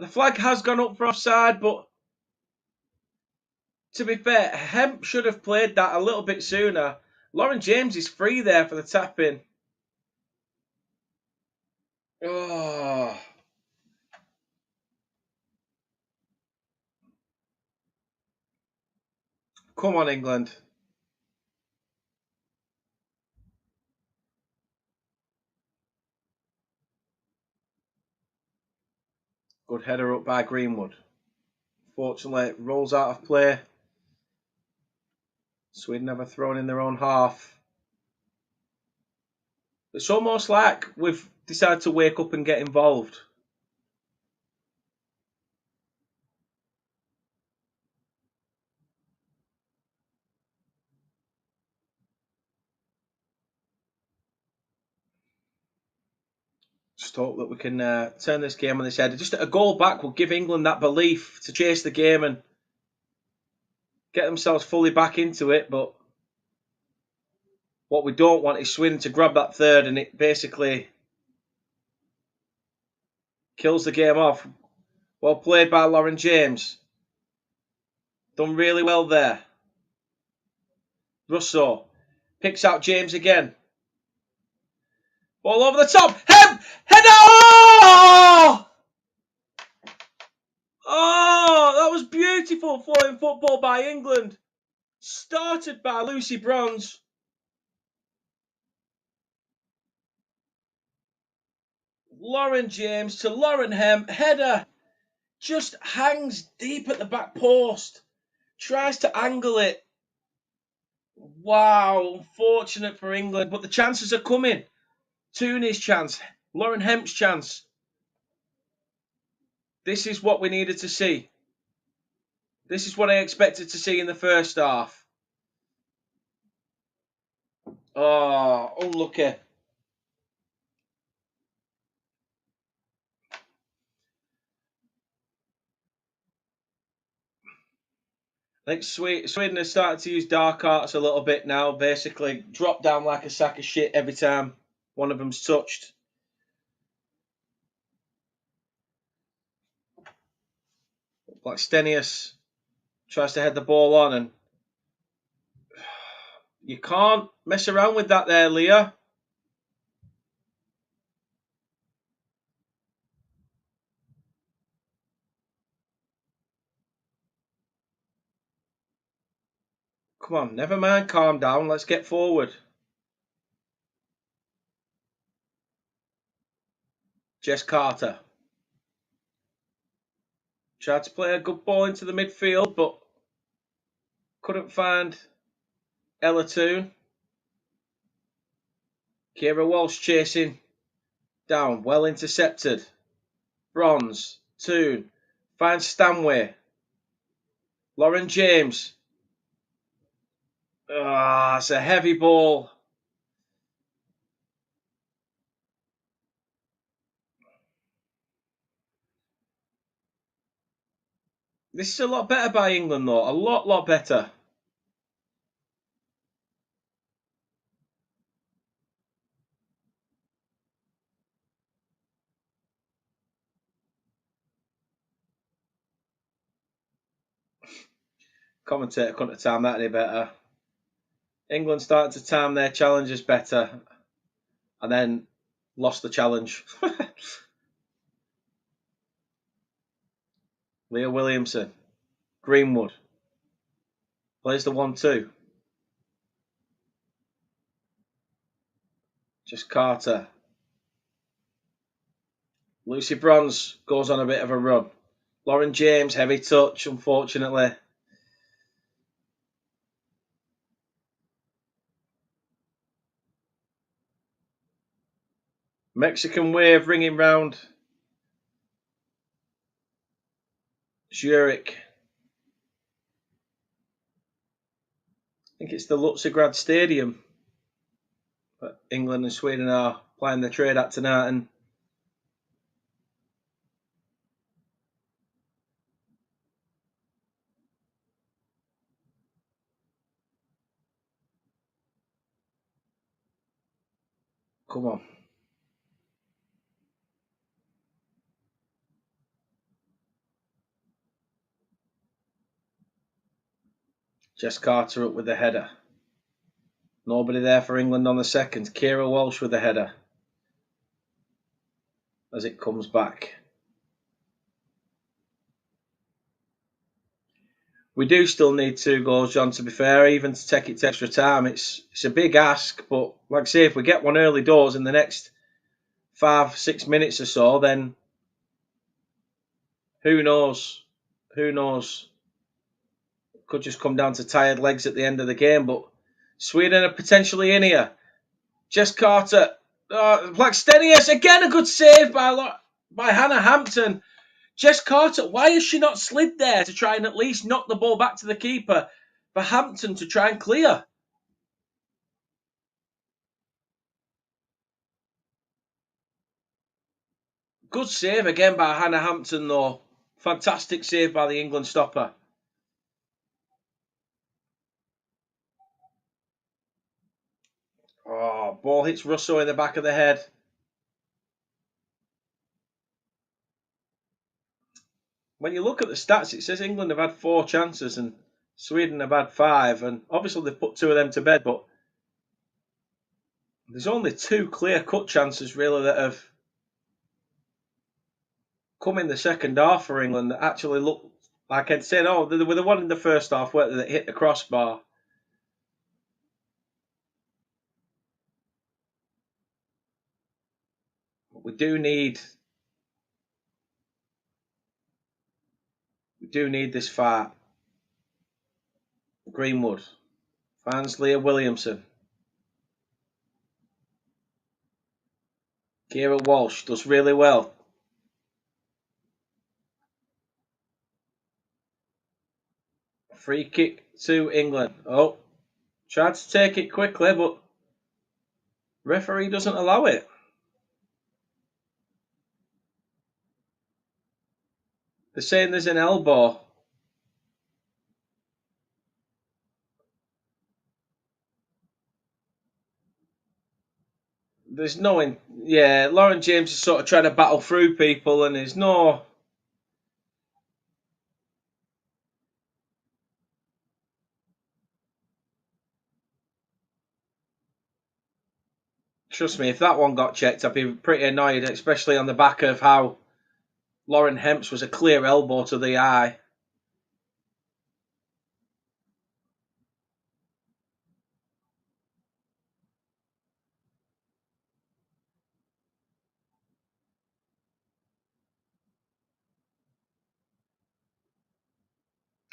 The flag has gone up for offside, but to be fair, Hemp should have played that a little bit sooner. Lauren James is free there for the tap in. Oh. Come on, England. Good header up by Greenwood. Fortunately, it rolls out of play. Sweden have a thrown in their own half. It's almost like we've decided to wake up and get involved. Just hope that we can turn this game on its head. Just a goal back will give England that belief to chase the game and get themselves fully back into it. But what we don't want is Sweden to grab that third and it basically kills the game off. Well played by Lauren James. Done really well there. Russo picks out James again. Ball over the top. Header! Oh, that was beautiful flowing football by England. Started by Lucy Bronze. Lauren James to Lauren Hemp. Header just hangs deep at the back post. Tries to angle it. Wow, unfortunate for England, but the chances are coming. Tooney's chance, Lauren Hemp's chance. This is what we needed to see. This is what I expected to see in the first half. Oh, unlucky. I think Sweden has started to use dark arts a little bit now. Basically, drop down like a sack of shit every time one of them's touched. Blackstenius tries to head the ball on, and you can't mess around with that there, Leah. Come on, never mind, calm down. Let's get forward. Jess Carter tried to play a good ball into the midfield, but couldn't find Ella Toon. Kira Walsh chasing down, well intercepted. Bronze, Toon, finds Stanway. Lauren James. Ah, it's a heavy ball. This is a lot better by England, though. A lot better. Commentator couldn't have timed that any better. England started to time their challenges better and then lost the challenge. Leah Williamson. Greenwood. Plays the 1-2. Just Carter. Lucy Bronze goes on a bit of a run. Lauren James, heavy touch, unfortunately. Mexican wave ringing round. Zurich. I think it's the Lutzegrad Stadium that England and Sweden are playing their trade at tonight. And come on. Jess Carter up with the header. Nobody there for England on the second. Kira Walsh with the header. As it comes back. We do still need 2 goals, John, to be fair, even to take it to extra time. It's a big ask, but like I say, if we get one early doors in the next 5-6 minutes or so, then who knows? Who knows? It could just come down to tired legs at the end of the game, but Sweden are potentially in here. Jess Carter. Blackstenius, again a good save by Hannah Hampton. Jess Carter, why has she not slid there to try and at least knock the ball back to the keeper for Hampton to try and clear? Good save again by Hannah Hampton, though. Fantastic save by the England stopper. Oh, ball hits Russo in the back of the head. When you look at the stats, it says England have had 4 chances and Sweden have had 5. And obviously they've put 2 of them to bed, but there's only 2 clear-cut chances, really, that have come in the second half for England that actually look like I'd say, oh, there were the one in the first half where they hit the crossbar. But we do need this fight. Greenwood finds Leah Williamson. Kira Walsh does really well. Free kick to England. Oh, tried to take it quickly, but referee doesn't allow it. They're saying there's an elbow. There's no, Lauren James is sort of trying to battle through people, and there's no. Trust me, if that one got checked, I'd be pretty annoyed, especially on the back of how Lauren Hemp's was a clear elbow to the eye.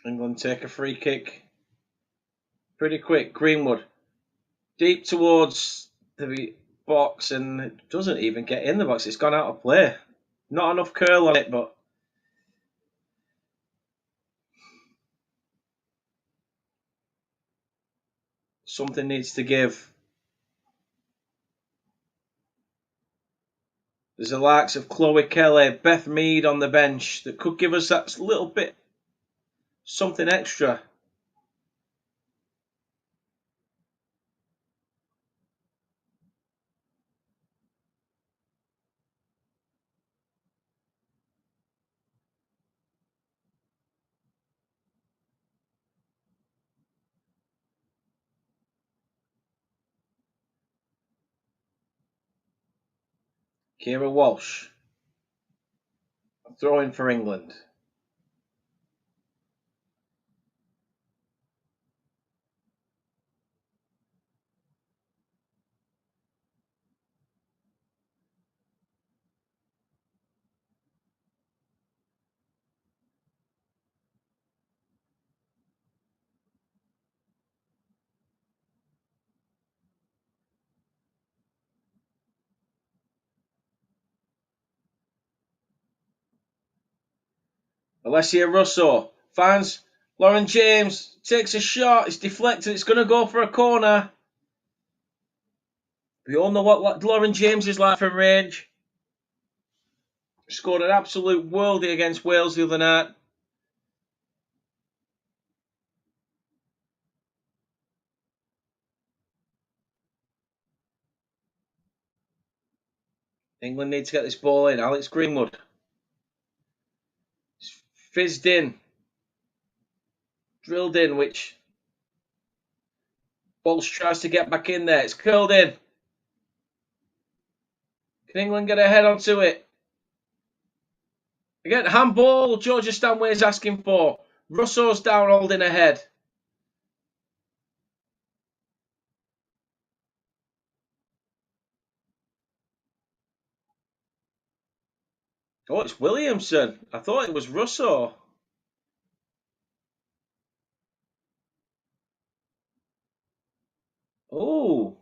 England take a free kick pretty quick. Greenwood deep towards the box, and it doesn't even get in the box. It's gone out of play. Not enough curl on it, but something needs to give. There's the likes of Chloe Kelly, Beth Mead on the bench that could give us that little bit something extra. Kira Walsh. Throwing for England. Alessia Russo finds Lauren James, takes a shot, it's deflected, it's going to go for a corner. We all know what Lauren James is like from range. Scored an absolute worldie against Wales the other night. England need to get this ball in. Alex Greenwood. It's fizzed in. Drilled in, which Walsh tries to get back in there. It's curled in. Can England get a head onto it? Again, handball. Georgia Stanway is asking for. Russo's down holding a head. Oh, it's Williamson. I thought it was Russo. Oh.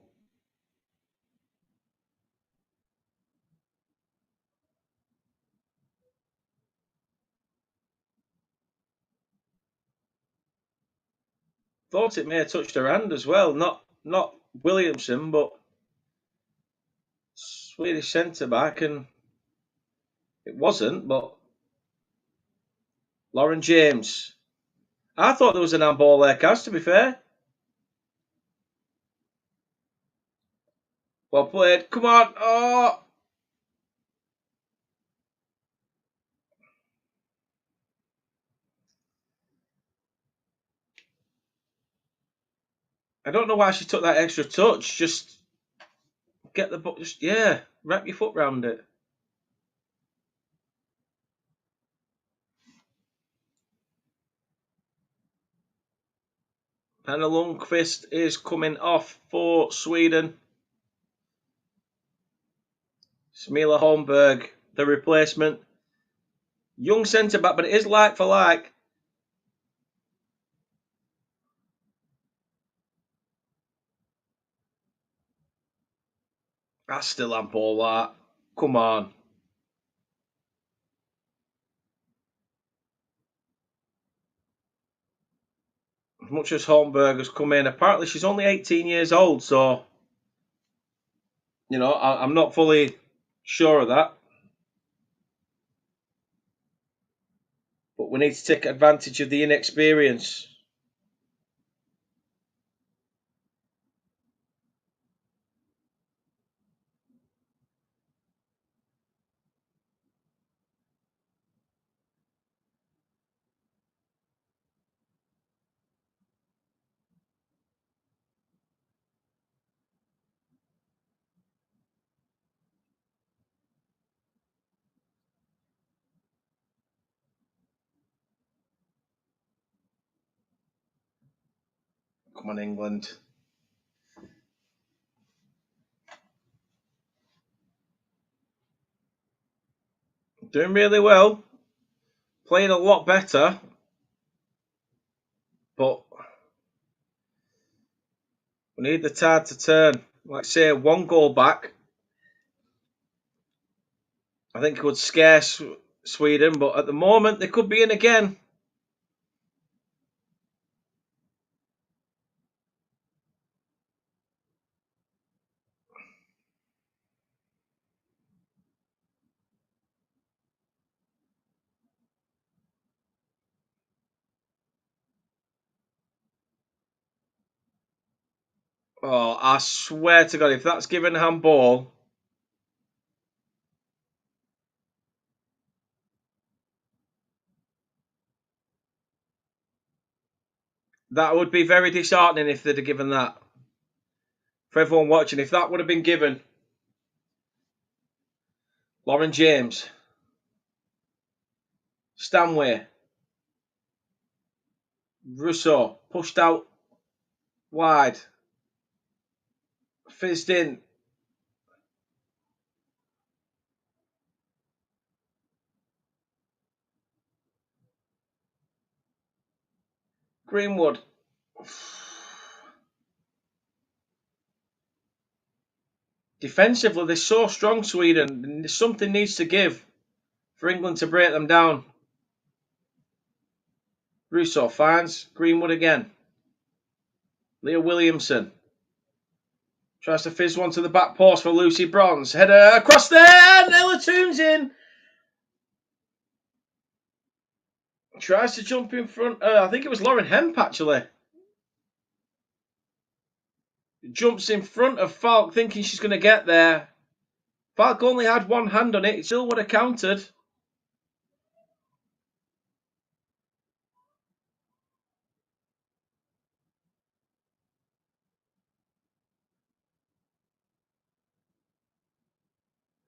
Thought it may have touched her hand as well. Not Williamson, but Swedish centre back, and it wasn't, but Lauren James. I thought there was an handball there, Kaz, to be fair. Well played. Come on. Oh. I don't know why she took that extra touch. Just get the ball. Just, yeah, wrap your foot round it. Anna Lundqvist is coming off for Sweden. Smila Holmberg, the replacement. Young centre back, but it is like for like. That's still handball, that. Come on. As much as Holmberg has come in, apparently she's only 18 years old, so I'm not fully sure of that. But we need to take advantage of the inexperience. Come on, England. Doing really well. Playing a lot better. But we need the tide to turn. Like say, one goal back. I think it would scare Sweden, but at the moment they could be in again. Oh, I swear to God, if that's given handball, that would be very disheartening if they'd have given that. For everyone watching, if that would have been given. Lauren James. Stanway. Russo. Pushed out wide. Fizzed in. Greenwood. Defensively, they're so strong, Sweden. Something needs to give for England to break them down. Russo finds Greenwood again. Leah Williamson tries to fizz one to the back post for Lucy Bronze. Header across there, and Ella Toon's in. Tries to jump in front. I think it was Lauren Hemp, actually. Jumps in front of Falk, thinking she's going to get there. Falk only had one hand on it. It still would have counted.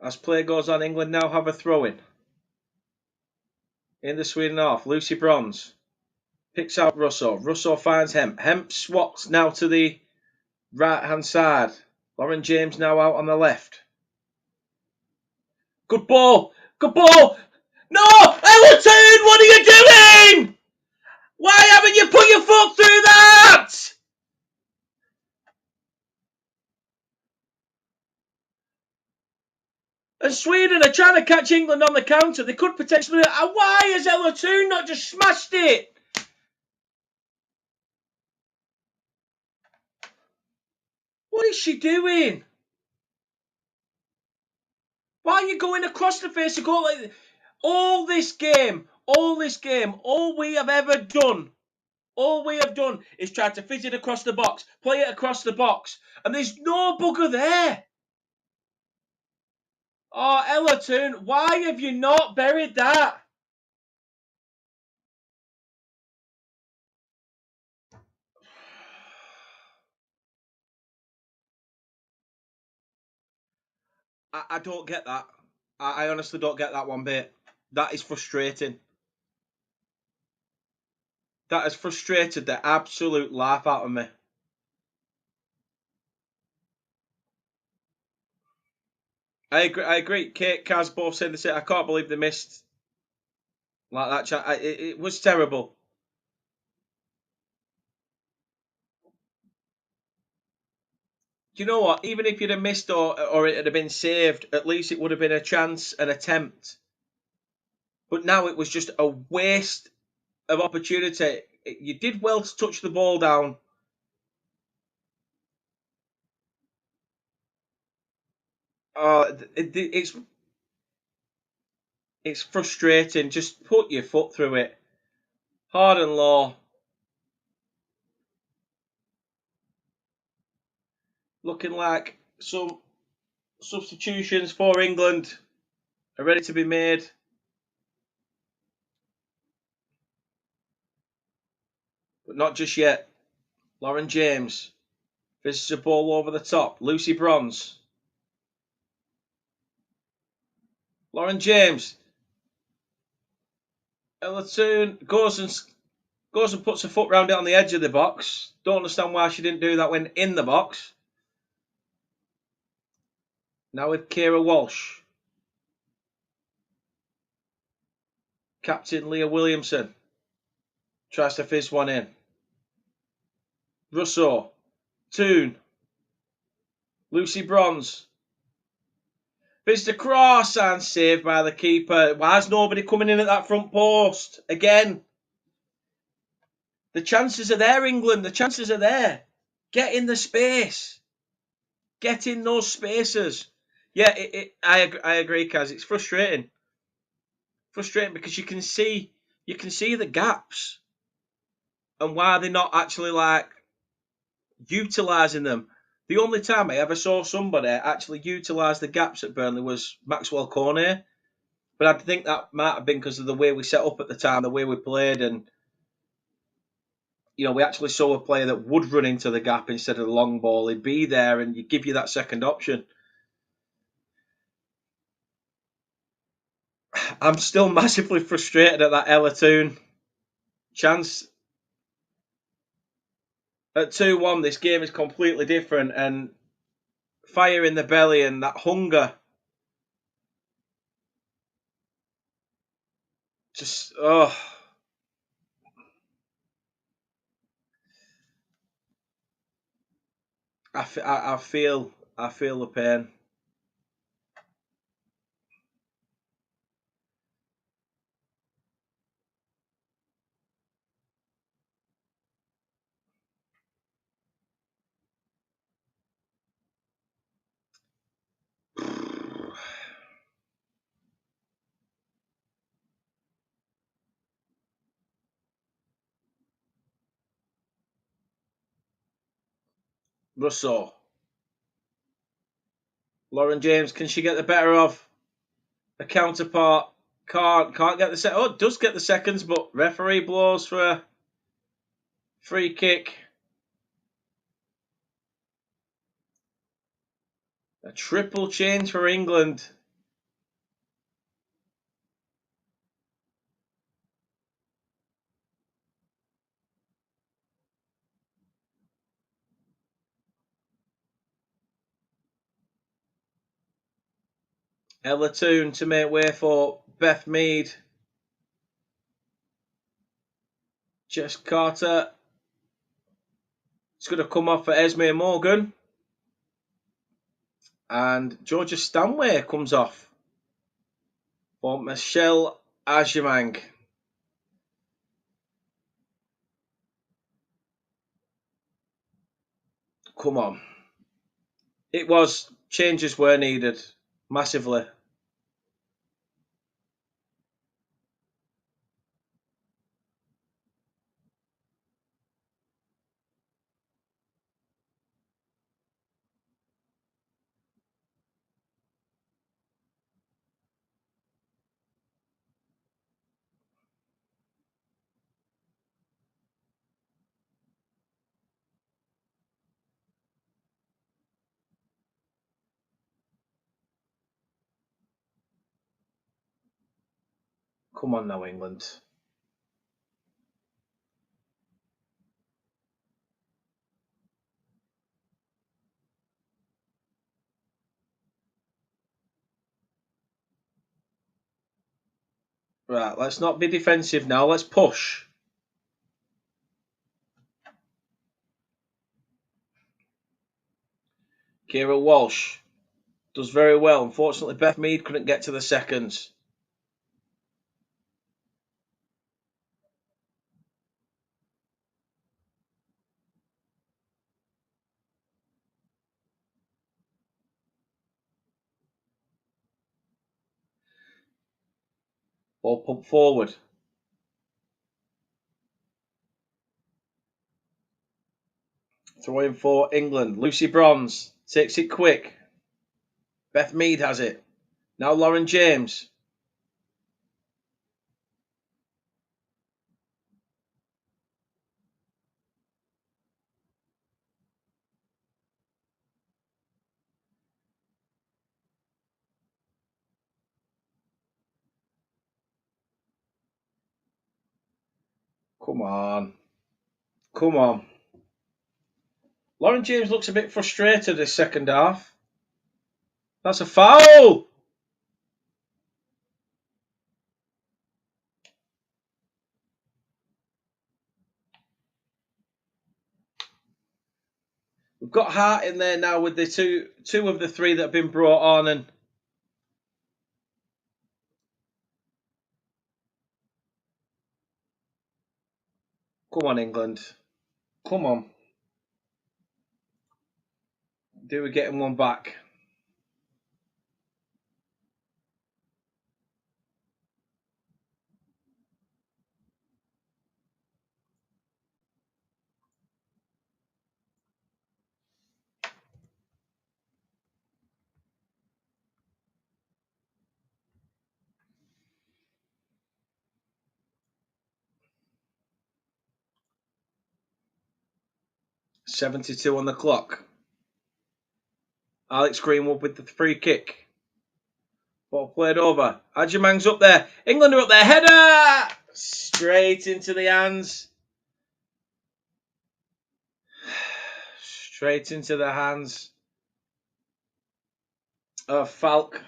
As play goes on, England now have a throw-in. In the Sweden half, Lucy Bronze picks out Russo. Russo finds Hemp. Hemp swaps now to the right-hand side. Lauren James now out on the left. Good ball. Good ball. No! Ella Toon, what are you doing? Why haven't you put your foot through that? And Sweden are trying to catch England on the counter. They could potentially... Why has Ella Toon not just smashed it? What is she doing? Why are you going across the face of goal like this? All this game, all we have ever done, is try to fit it across the box, play it across the box, and there's no bugger there. Oh, Ella Toon, why have you not buried that? I don't get that. I honestly don't get that one bit. That is frustrating. That has frustrated the absolute life out of me. I agree. Kate, Kaz both saying the same. I can't believe they missed like that. It was terrible. Do you know what? Even if you'd have missed or it had been saved, at least it would have been a chance, an attempt. But now it was just a waste of opportunity. You did well to touch the ball down. It's frustrating. Just put your foot through it, hard and low. Looking like some substitutions for England are ready to be made. But not just yet. Lauren James visits a ball over the top. Lucy Bronze. Lauren James. Ella Toon goes and puts her foot round it on the edge of the box. Don't understand why she didn't do that when in the box. Now with Kira Walsh. Captain Leah Williamson tries to fizz one in. Russo. Toon. Lucy Bronze. Fizzed across and saved by the keeper. Why is nobody coming in at that front post? Again. The chances are there, England. The chances are there. Get in the space. Get in those spaces. Yeah, I agree, Kaz. It's frustrating. Frustrating because you can see the gaps and why they're not actually like utilising them. The only time I ever saw somebody actually utilise the gaps at Burnley was Maxwell Cornet. But I think that might have been because of the way we set up at the time, the way we played, and we actually saw a player that would run into the gap instead of the long ball. He'd be there and he'd give you that second option. I'm still massively frustrated at that Ella Toon chance. At 2-1, this game is completely different, and fire in the belly and that hunger. Just, oh. I feel the pain. Russo. Lauren James, can she get the better of a counterpart? Can't get the set. Oh, does get the seconds, but referee blows for a free kick. A triple change for England. Ella Toon to make way for Beth Mead. Jess Carter. It's going to come off for Esme Morgan. And Georgia Stanway comes off for Michelle Ajimang. Come on. It was. Changes were needed. Massively. Come on now, England. Right, let's not be defensive now. Let's push. Kira Walsh does very well. Unfortunately, Beth Mead couldn't get to the seconds. Ball pumped forward. Throw in for England. Lucy Bronze takes it quick. Beth Mead has it. Now Lauren James. Come on. Come on. Lauren James looks a bit frustrated this second half. That's a foul. We've got Hart in there now with the two of the three that have been brought on, and come on, England. Come on. Do we get one back? .72 on the clock. Alex Greenwood with the free kick Ball played over. Adjumang's up there. England are up there. Header! Straight into the hands. Straight into the hands of Falk.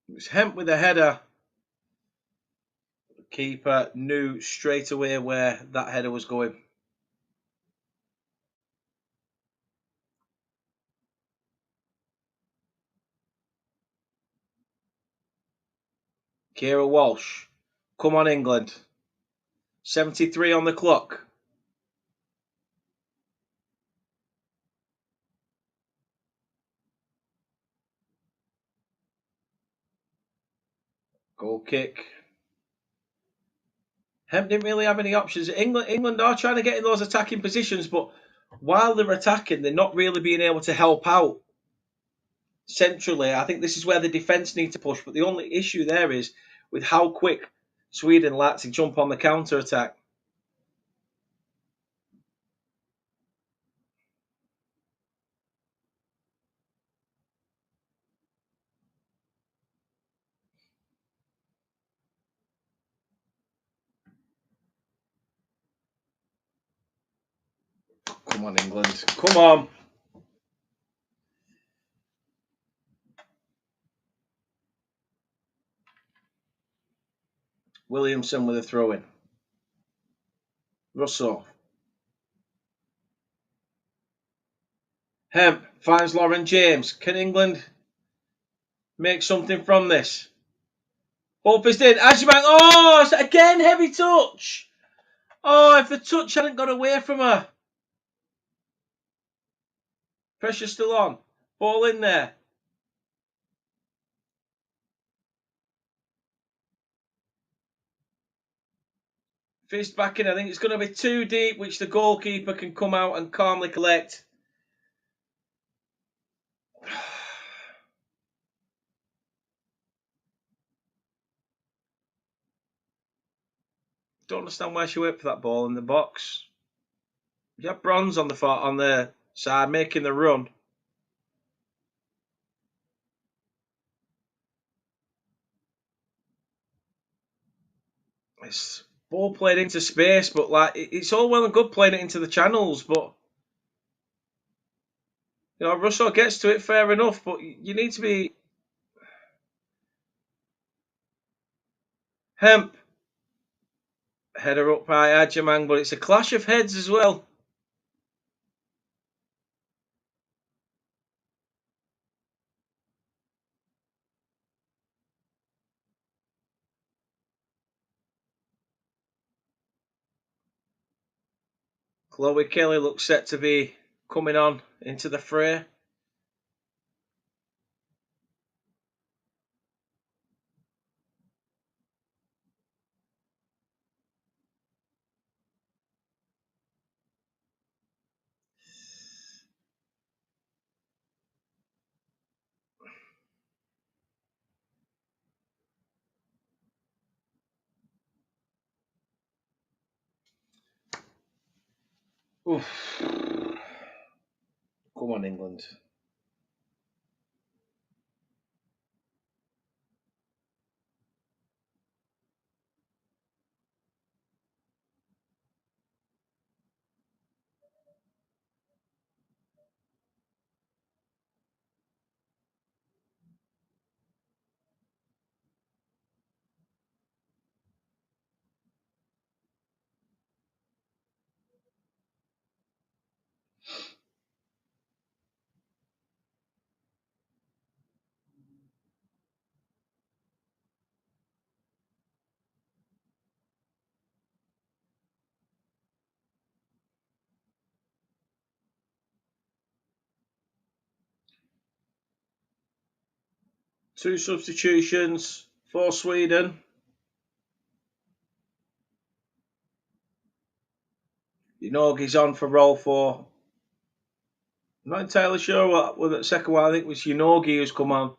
It was Hemp with a header. The keeper knew straight away where that header was going. Kira Walsh. Come on, England. 73 on the clock. Goal kick. Hemp didn't really have any options. England are trying to get in those attacking positions, but while they're attacking, they're not really being able to help out centrally. I think this is where the defence need to push, but the only issue there is with how quick Sweden like to jump on the counter-attack. Come on, England. Come on. Williamson with a throw-in. Russell. Hemp finds Lauren James. Can England make something from this? Ball pissed in. Adjumang. Oh, again, heavy touch. Oh, if the touch hadn't got away from her. Pressure still on. Ball in there. Fist back in. I think it's going to be too deep, which the goalkeeper can come out and calmly collect. Don't understand why she went for that ball in the box. You have Bronze on the side making the run. It's ball played into space, but like it's all well and good playing it into the channels, but you know Russo gets to it fair enough, but you need to be Hemp. Header up by Adjumang, but it's a clash of heads as well. Chloe Kelly looks set to be coming on into the fray. Oof. Come on, England. Two substitutions for Sweden. Inogi's on for roll 4. I'm not entirely sure what the second one. I think it was Inogi who's come on.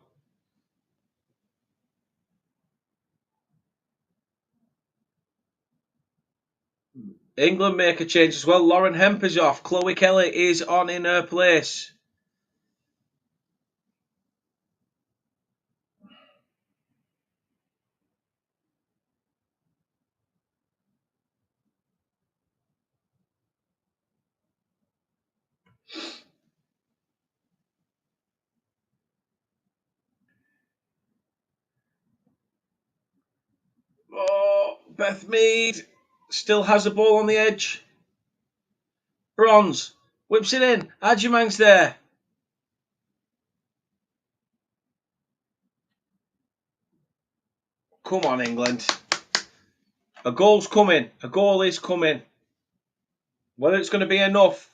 England make a change as well. Lauren Hemp is off. Chloe Kelly is on in her place. Beth Mead still has the ball on the edge. Bronze whips it in. Adjumang's there. Come on, England. A goal's coming. A goal is coming. Whether it's going to be enough.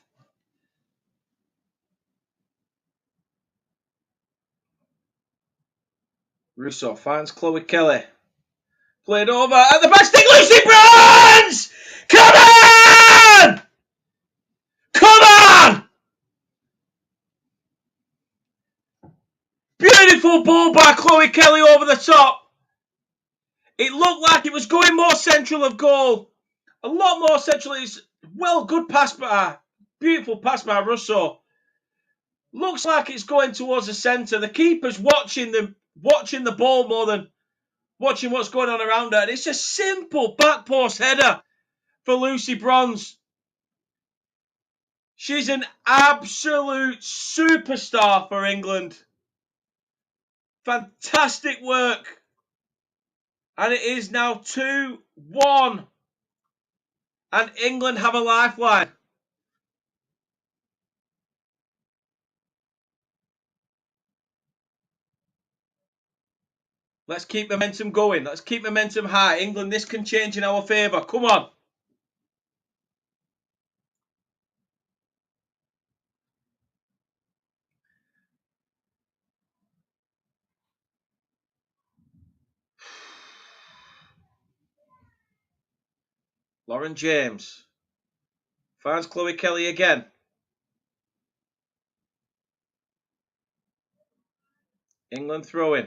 Russo finds Chloe Kelly. Played over at the back stick. Lucy Bronze! Come on! Come on! Beautiful ball by Chloe Kelly over the top. It looked like it was going more central of goal. A lot more central. It's good pass by. Beautiful pass by Russo. Looks like it's going towards the centre. The keeper's watching the ball more than watching what's going on around her. And it's a simple back post header for Lucy Bronze. She's an absolute superstar for England. Fantastic work. And it is now 2-1. And England have a lifeline. Let's keep momentum going. Let's keep momentum high. England, this can change in our favour. Come on. Lauren James finds Chloe Kelly again. England throwing.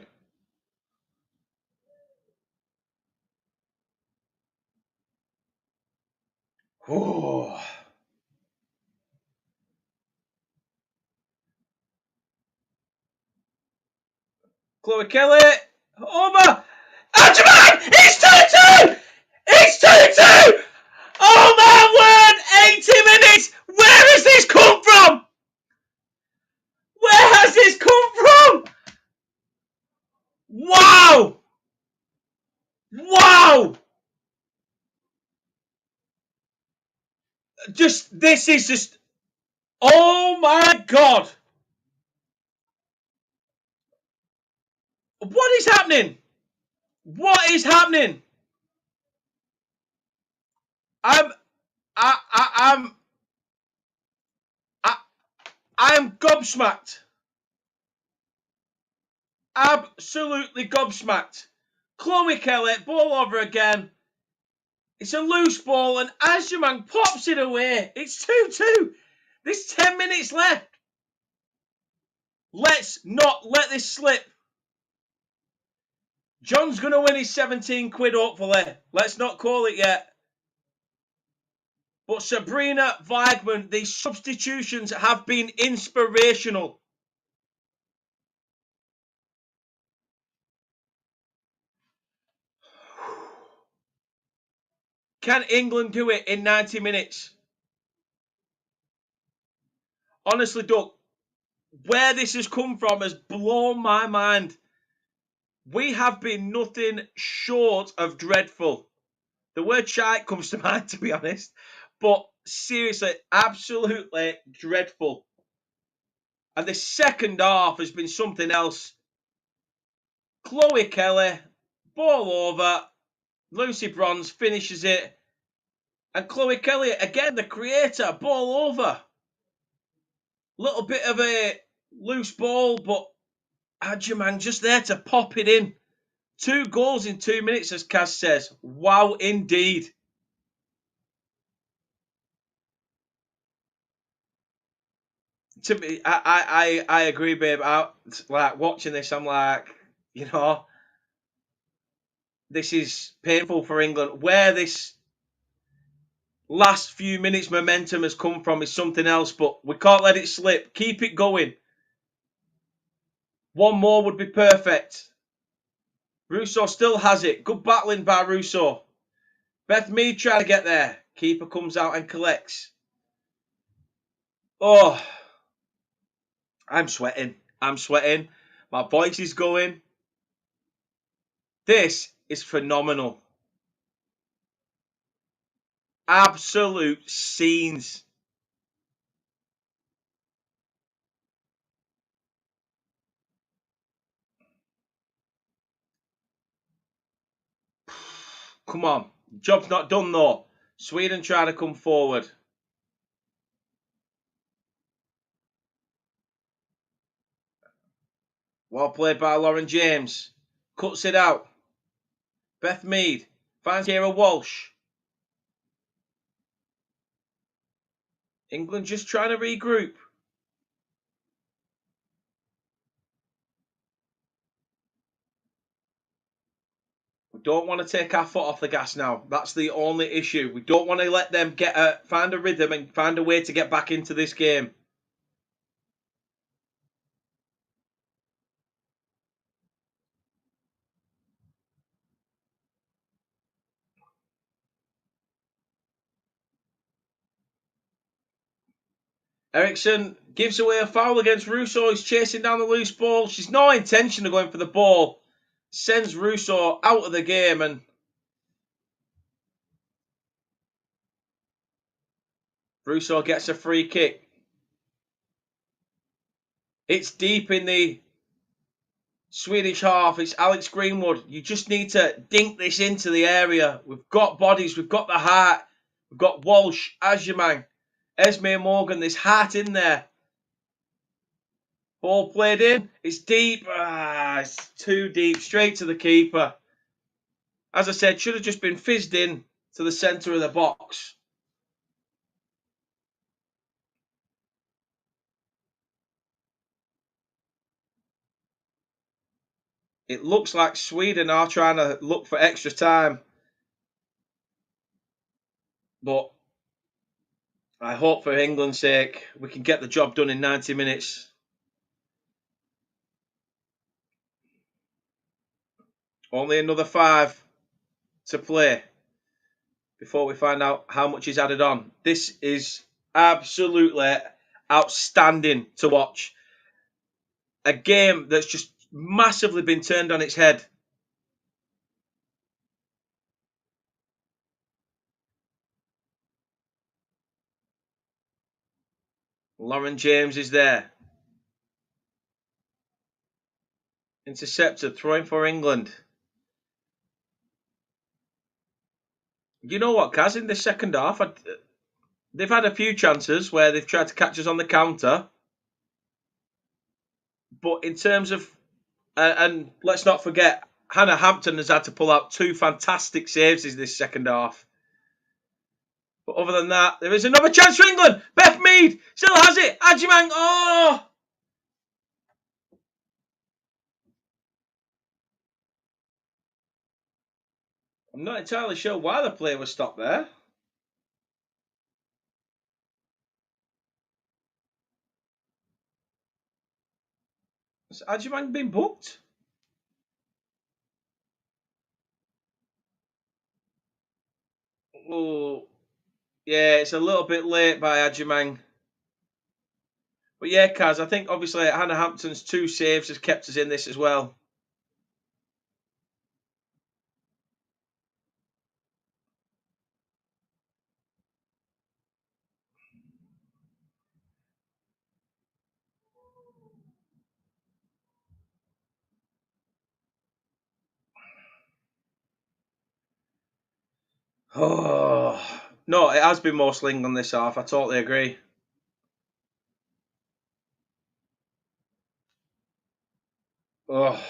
Oh. Chloe Kelly over. Adjumang! It's 2-2! It's 2-2! Oh my word! 80 minutes! Where has this come from? Where has this come from? Wow! Wow! This is just, oh my God! What is happening? What is happening? I'm gobsmacked. Absolutely gobsmacked. Chloe Kelly, ball over again. It's a loose ball and Adjumang pops it away. It's 2-2. There's 10 minutes left. Let's not let this slip. John's going to win his 17 quid, hopefully. Let's not call it yet. But Sabrina Weigman, these substitutions have been inspirational. Can England do it in 90 minutes? Honestly, Doug, where this has come from has blown my mind. We have been nothing short of dreadful. The word shite comes to mind, to be honest. But seriously, absolutely dreadful. And the second half has been something else. Chloe Kelly, ball over. Lucy Bronze finishes it. And Chloe Kelly, again, the creator, ball over. Little bit of a loose ball, but Adjumang just there to pop it in. 2 goals in 2 minutes, as Kaz says. Wow, indeed. To me, I agree, babe. Like watching this, I'm like, this is painful for England. Where this last few minutes momentum has come from is something else, but we can't let it slip. Keep it going. One more would be perfect. Russo still has it. Good battling by Russo. Beth Mead trying to get there. Keeper comes out and collects. Oh, I'm sweating. I'm sweating. My voice is going. This is phenomenal. Absolute scenes. Come on. Job's not done though. Sweden trying to come forward. Well played by Lauren James. Cuts it out. Beth Mead finds Kira Walsh. England just trying to regroup. We don't want to take our foot off the gas now. That's the only issue. We don't want to let them find a rhythm and find a way to get back into this game. Eriksson gives away a foul against Russo. He's chasing down the loose ball. She's no intention of going for the ball. Sends Russo out of the game, and Russo gets a free kick. It's deep in the Swedish half. It's Alex Greenwood. You just need to dink this into the area. We've got bodies. We've got the heart. We've got Walsh, Ajimang, Esme Morgan. There's heart in there. Ball played in. It's deep. It's too deep. Straight to the keeper. As I said, should have just been fizzed in to the centre of the box. It looks like Sweden are trying to look for extra time. But I hope for England's sake we can get the job done in 90 minutes. Only another 5 to play before we find out how much is added on. This is absolutely outstanding to watch. A game that's just massively been turned on its head. Lauren James is there. Intercepted, throwing for England. You know what, Kaz? In the second half, they've had a few chances where they've tried to catch us on the counter. But in terms of, and let's not forget, Hannah Hampton has had to pull out 2 fantastic saves in this second half. But other than that, there is another chance for England. Beth Mead still has it. Ajimang, oh! I'm not entirely sure why the play was stopped there. Has Ajimang been booked? Oh, yeah, it's a little bit late by Ajimang. But yeah, Kaz, I think obviously Hannah Hampton's 2 saves has kept us in this as well. Oh, no, it has been more sling on this half. I totally agree. Oh,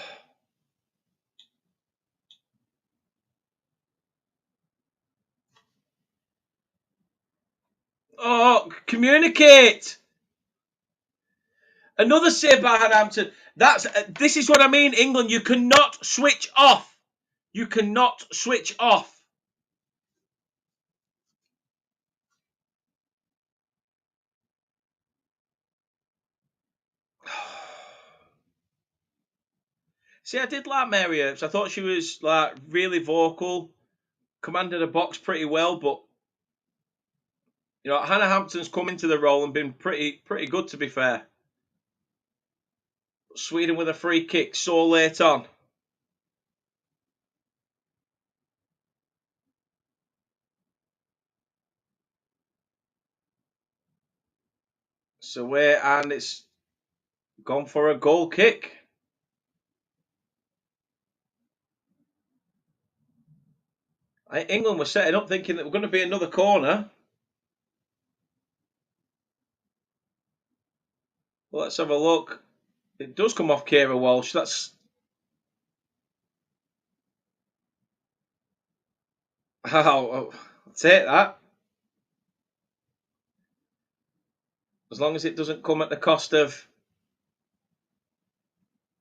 communicate. Another save by Hannah Hampton. This is what I mean, England. You cannot switch off. You cannot switch off. See, I did like Mary Earps. I thought she was like really vocal, commanded the box pretty well. But Hannah Hampton's come into the role and been pretty good, to be fair. Sweden with a free kick so late on. It's away and it's gone for a goal kick. England were setting up thinking that we're going to be another corner. Well, let's have a look. It does come off Kira Walsh. That's I'll take that. As long as it doesn't come at the cost of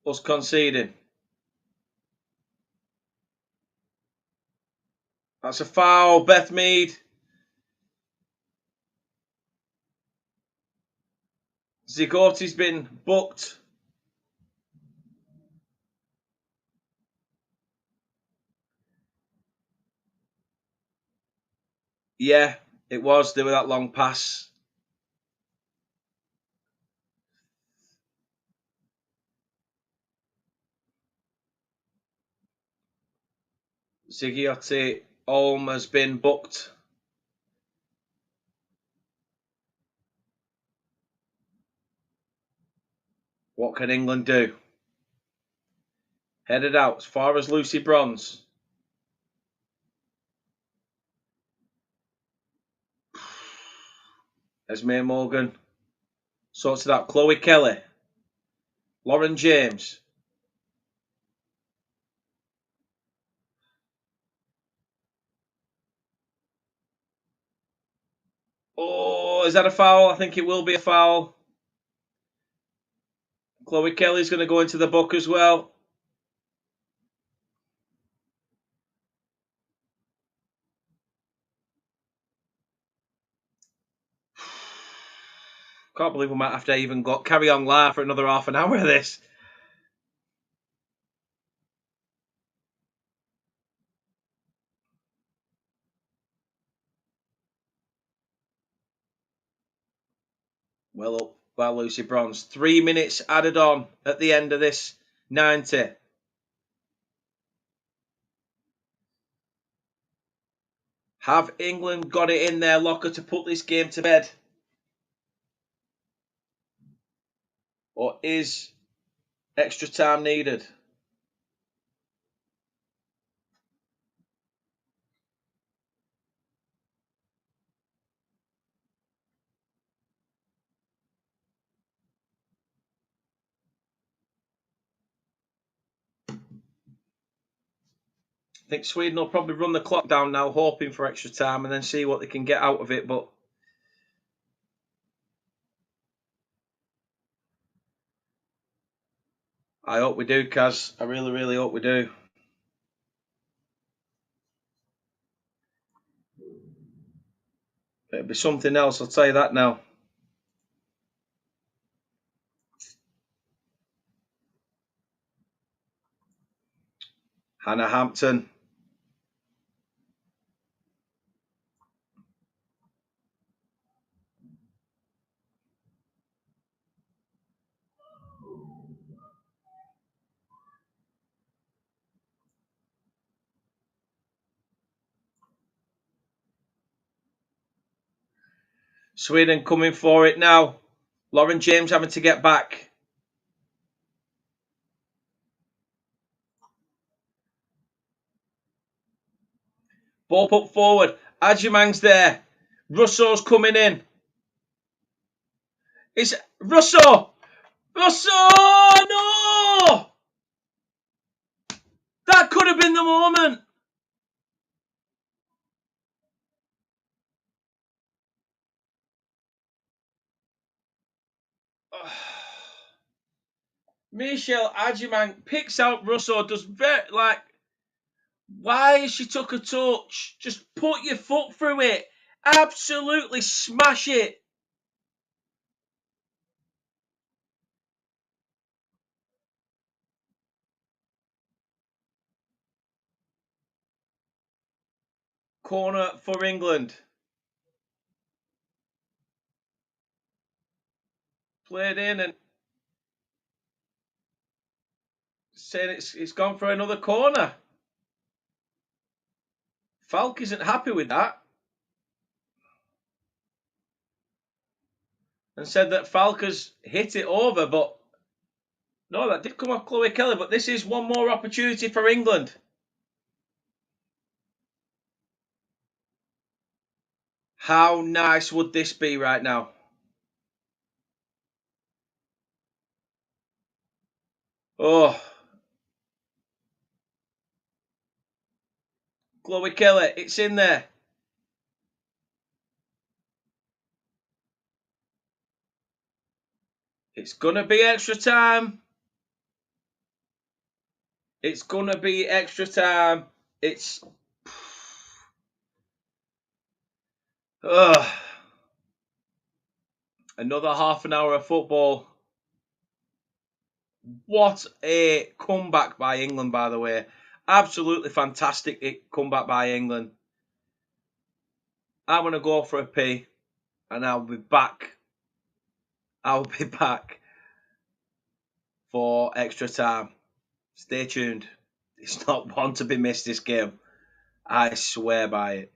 us conceding. That's a foul, Beth Mead. Zigotti's been booked. Yeah, it was. There was that long pass. Zigiotti Olm has been booked. What can England do? Headed out as far as Lucy Bronze. Esme Morgan sorts it out. Chloe Kelly. Lauren James. Oh, is that a foul? I think it will be a foul. Chloe Kelly's going to go into the book as well. Can't believe we might have to even carry on live for another half an hour of this. Well up by Lucy Bronze. 3 minutes added on at the end of this 90. Have England got it in their locker to put this game to bed? Or is extra time needed? I think Sweden will probably run the clock down now, hoping for extra time and then see what they can get out of it. But I hope we do, Kaz. I really, really hope we do. It'll be something else, I'll tell you that now. Hannah Hampton. Sweden coming for it now. Lauren James having to get back. Ball put forward. Adjumang's there. Russo's coming in. It's Russo! Russo! No! That could have been the moment. Michelle Adjumang picks out Russo, does very why has she took a touch? Just put your foot through it. Absolutely smash it. Corner for England. Played in and saying it's gone for another corner. Falk isn't happy with that. and said that Falca's hit it over, but no, that did come off Chloe Kelly. But this is one more opportunity for England. How nice would this be right now? Oh, Chloe Kelly, it's in there. It's gonna be extra time. It's gonna be extra time. It's another half an hour of football. What a comeback by England, by the way. Absolutely fantastic comeback by England. I'm gonna go for a pee, and I'll be back. I'll be back for extra time. Stay tuned. It's not one to be missed, this game. I swear by it.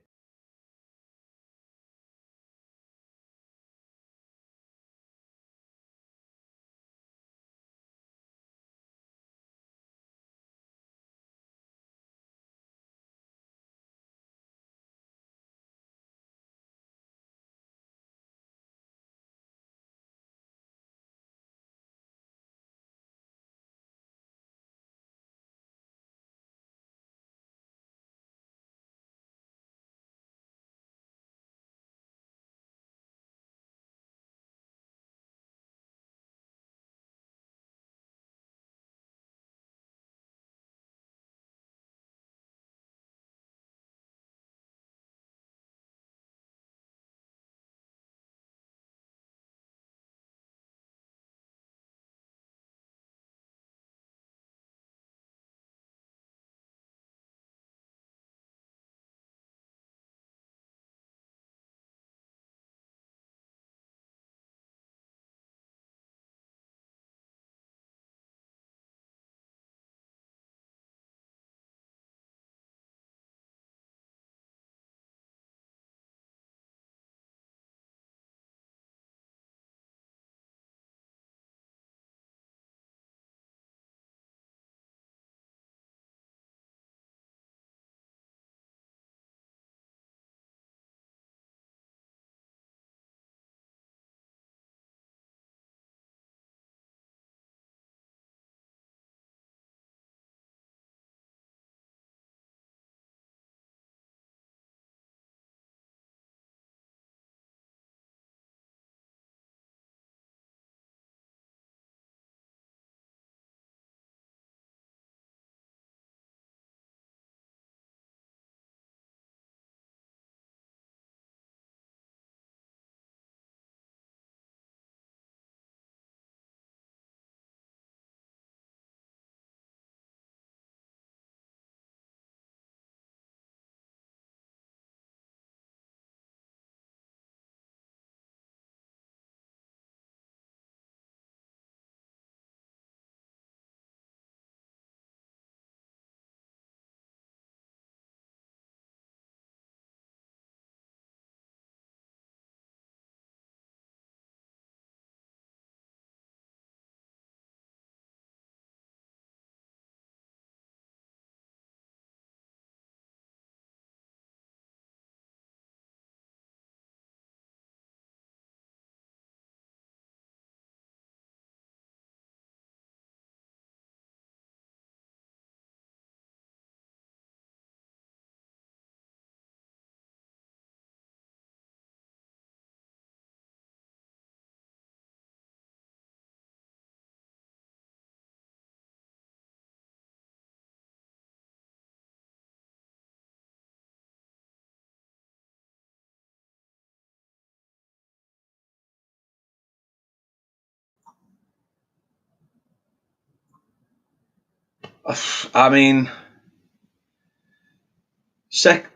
I mean,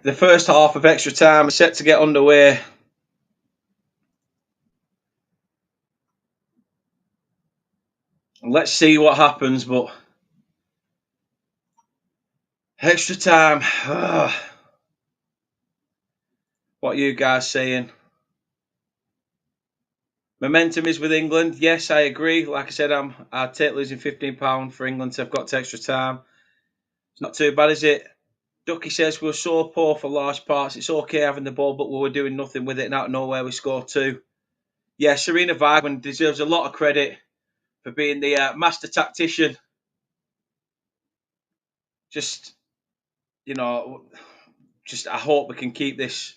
the first half of extra time is set to get underway. Let's see what happens, but extra time. What are you guys saying? Momentum is with England. Yes, I agree. Like I said, I'd take losing £15 for England to have got to extra time. It's not too bad, is it? Ducky says we were so poor for large parts. It's okay having the ball, but we were doing nothing with it, and out of nowhere we scored two. Yeah, Serena Wagman deserves a lot of credit for being the master tactician. Just, you know, just I hope we can keep this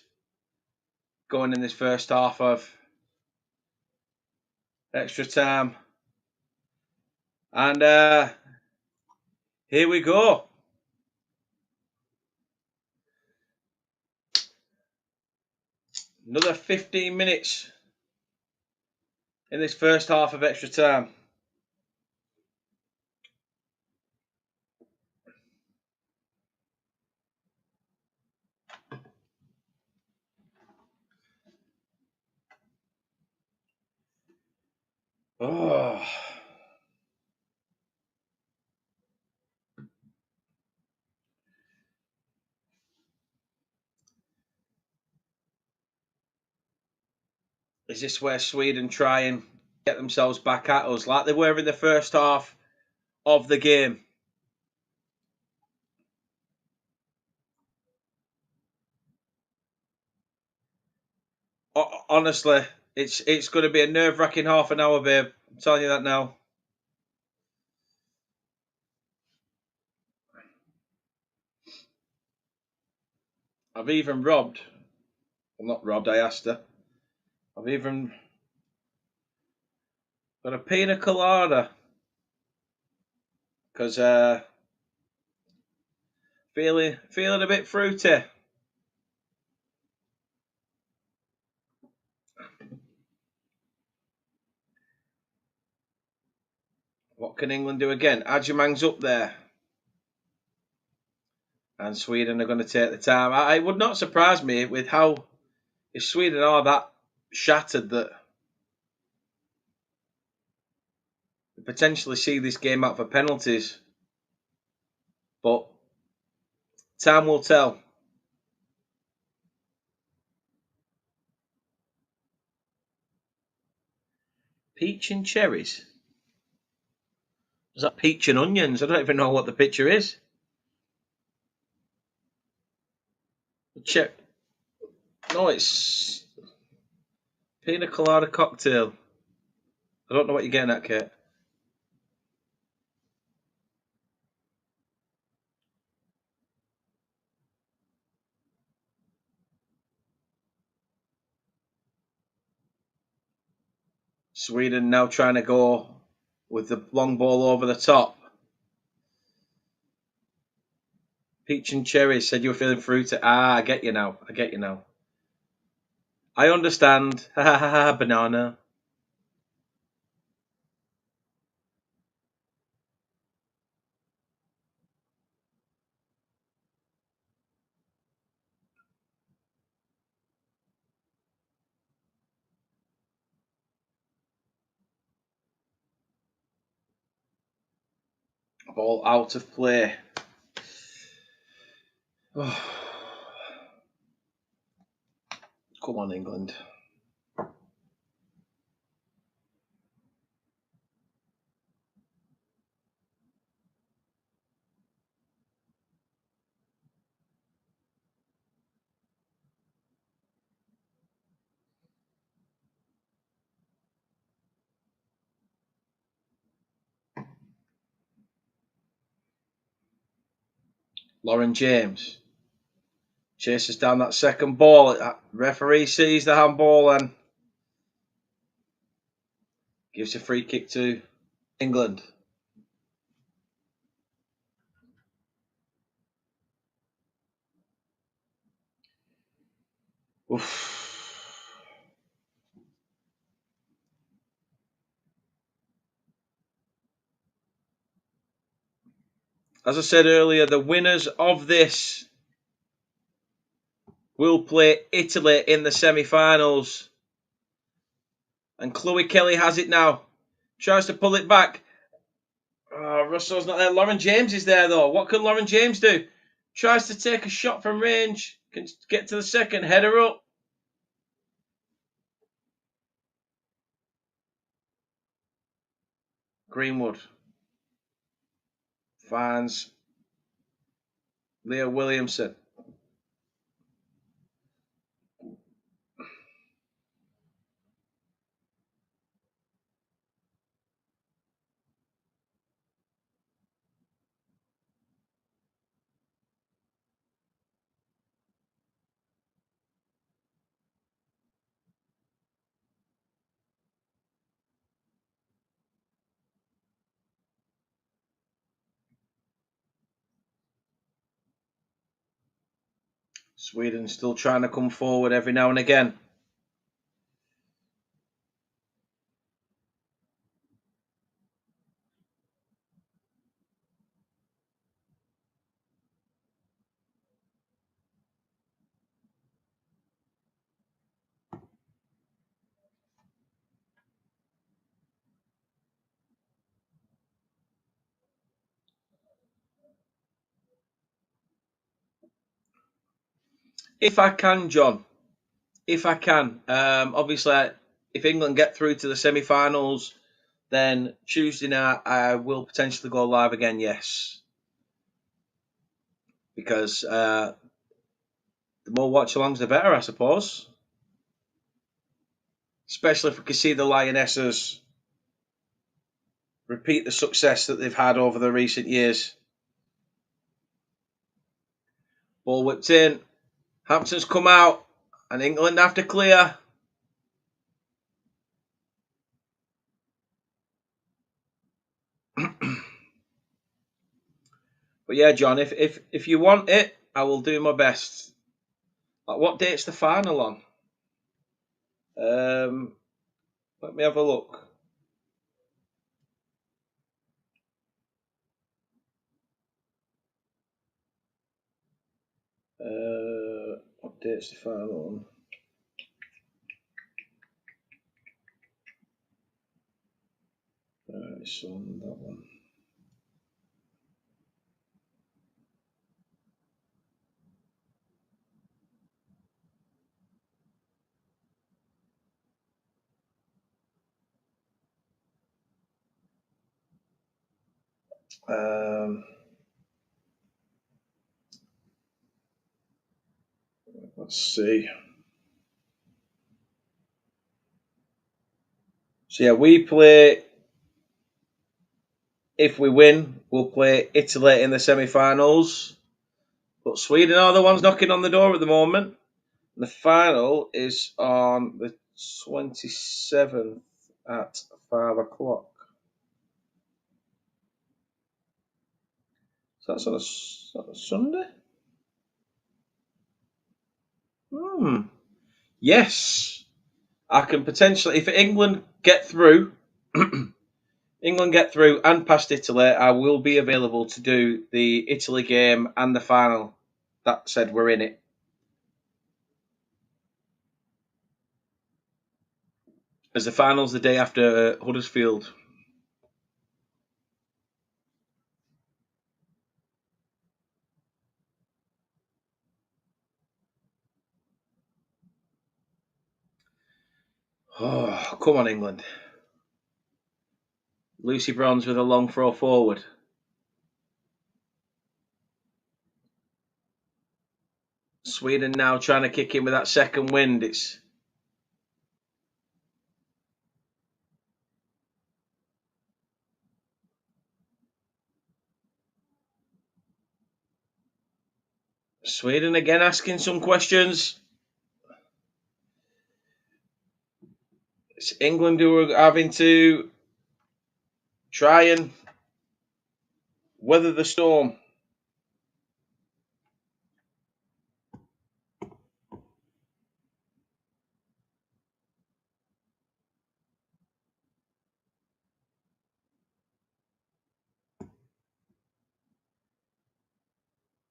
going in this first half of extra time. And here we go. Another 15 minutes in this first half of extra time. Oh. Is this where Sweden try and get themselves back at us like they were in the first half of the game? Honestly, it's going to be a nerve-wracking half an hour, babe. I'm telling you that now. I've even robbed. Well, not robbed, I asked her. I've even got a pina colada. Because feeling a bit fruity. What can England do again? Ajimang's up there. And Sweden are going to take the time. It would not surprise me with how, if Sweden are that shattered, that we potentially see this game out for penalties. But time will tell. Peach and cherries? Is that peach and onions? I don't even know what the picture is. No, it's pina colada cocktail. I don't know what you're getting at, Kate. Sweden now trying to go with the long ball over the top. Peach and cherries said you were feeling fruity. I get you now. I understand. Ha ha ha, banana. Ball out of play. Oh. Come on, England. Lauren James chases down that second ball. Referee sees the handball and gives a free kick to England. Oof. As I said earlier, the winners of this will play Italy in the semi-finals. And Chloe Kelly has it now. Tries to pull it back. Oh, Russell's not there. Lauren James is there, though. What can Lauren James do? Tries to take a shot from range. Can get to the second. Header up. Greenwood finds Leo Williamson. Sweden still trying to come forward every now and again. If I can, John, if I can, obviously, if England get through to the semi-finals, then Tuesday night I will potentially go live again. Yes, because the more watch-alongs, the better, I suppose. Especially if we can see the Lionesses repeat the success that they've had over the recent years. Ball whipped in. Hampton's come out, and England have to clear. But yeah, John, if you want it, I will do my best. Like, what date's the final on? Let me have a look. What date's the final on? It's on that one. Let's see. So yeah, we play. If we win, we'll play Italy in the semi-finals. But Sweden are the ones knocking on the door at the moment. The final is on the 27th at 5 o'clock. So that's on a Sunday? Yes. I can potentially, if England get through, and past Italy, I will be available to do the Italy game and the final. That said, we're in it. As the final's the day after Huddersfield. Oh, come on, England. Lucy Bronze with a long throw forward. Sweden now trying to kick in with that second wind. It's Sweden again asking some questions. It's England who are having to try and weather the storm.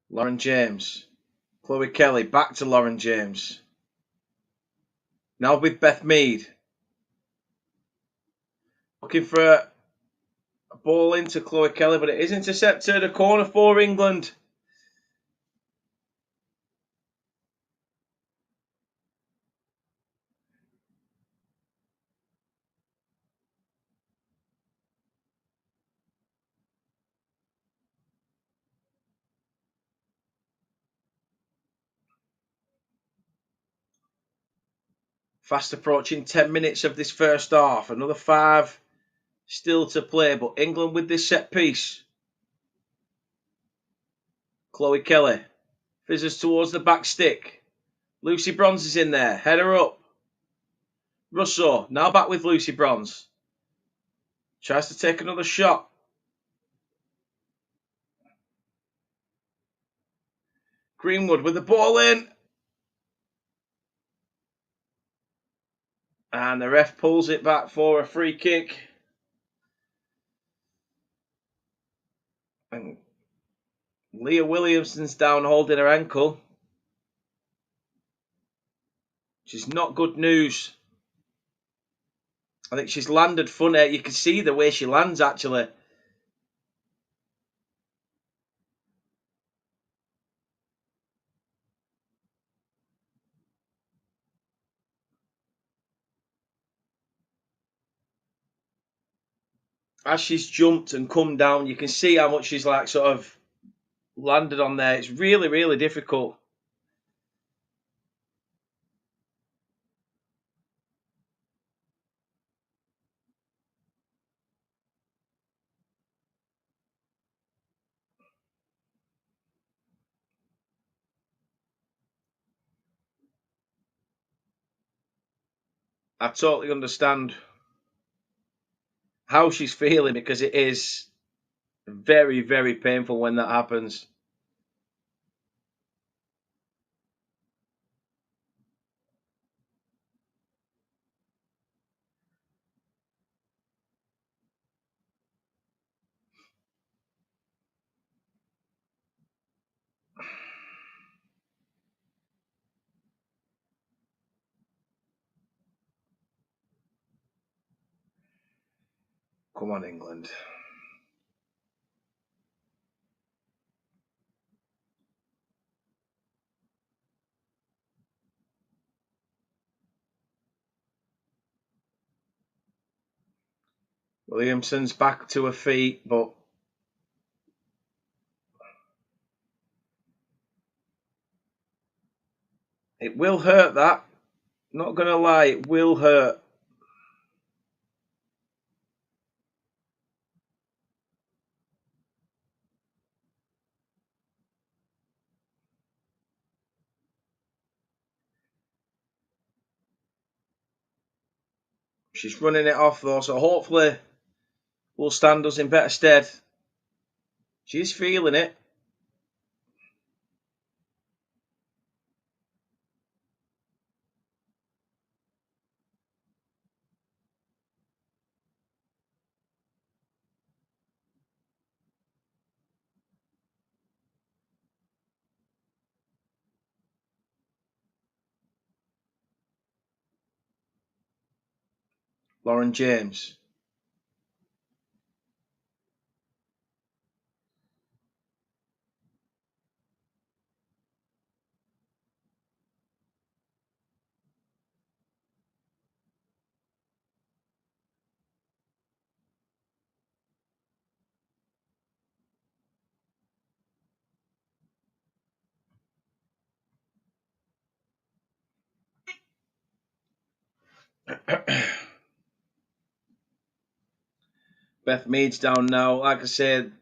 Lauren James. Chloe Kelly back to Lauren James. Now with Beth Mead. Looking for a ball into Chloe Kelly, but it is intercepted. A corner for England. Fast approaching 10 minutes of this first half. Another 5 still to play, but England with this set piece. Chloe Kelly fizzes towards the back stick. Lucy Bronze is in there. Header up. Russo now back with Lucy Bronze. Tries to take another shot. Greenwood with the ball in. And the ref pulls it back for a free kick. And Leah Williamson's down holding her ankle. Which is not good news. I think she's landed funny. You can see the way she lands actually. As she's jumped and come down, you can see how much she's like sort of landed on there. It's really, really difficult. I totally understand how she's feeling because it is very, very painful when that happens. Come on, England. Williamson's back to her feet, but it will hurt that. Not going to lie, it will hurt. She's running it off though, so hopefully will stand us in better stead. She's feeling it. Lauren James. Beth Mead's down now. Like I said,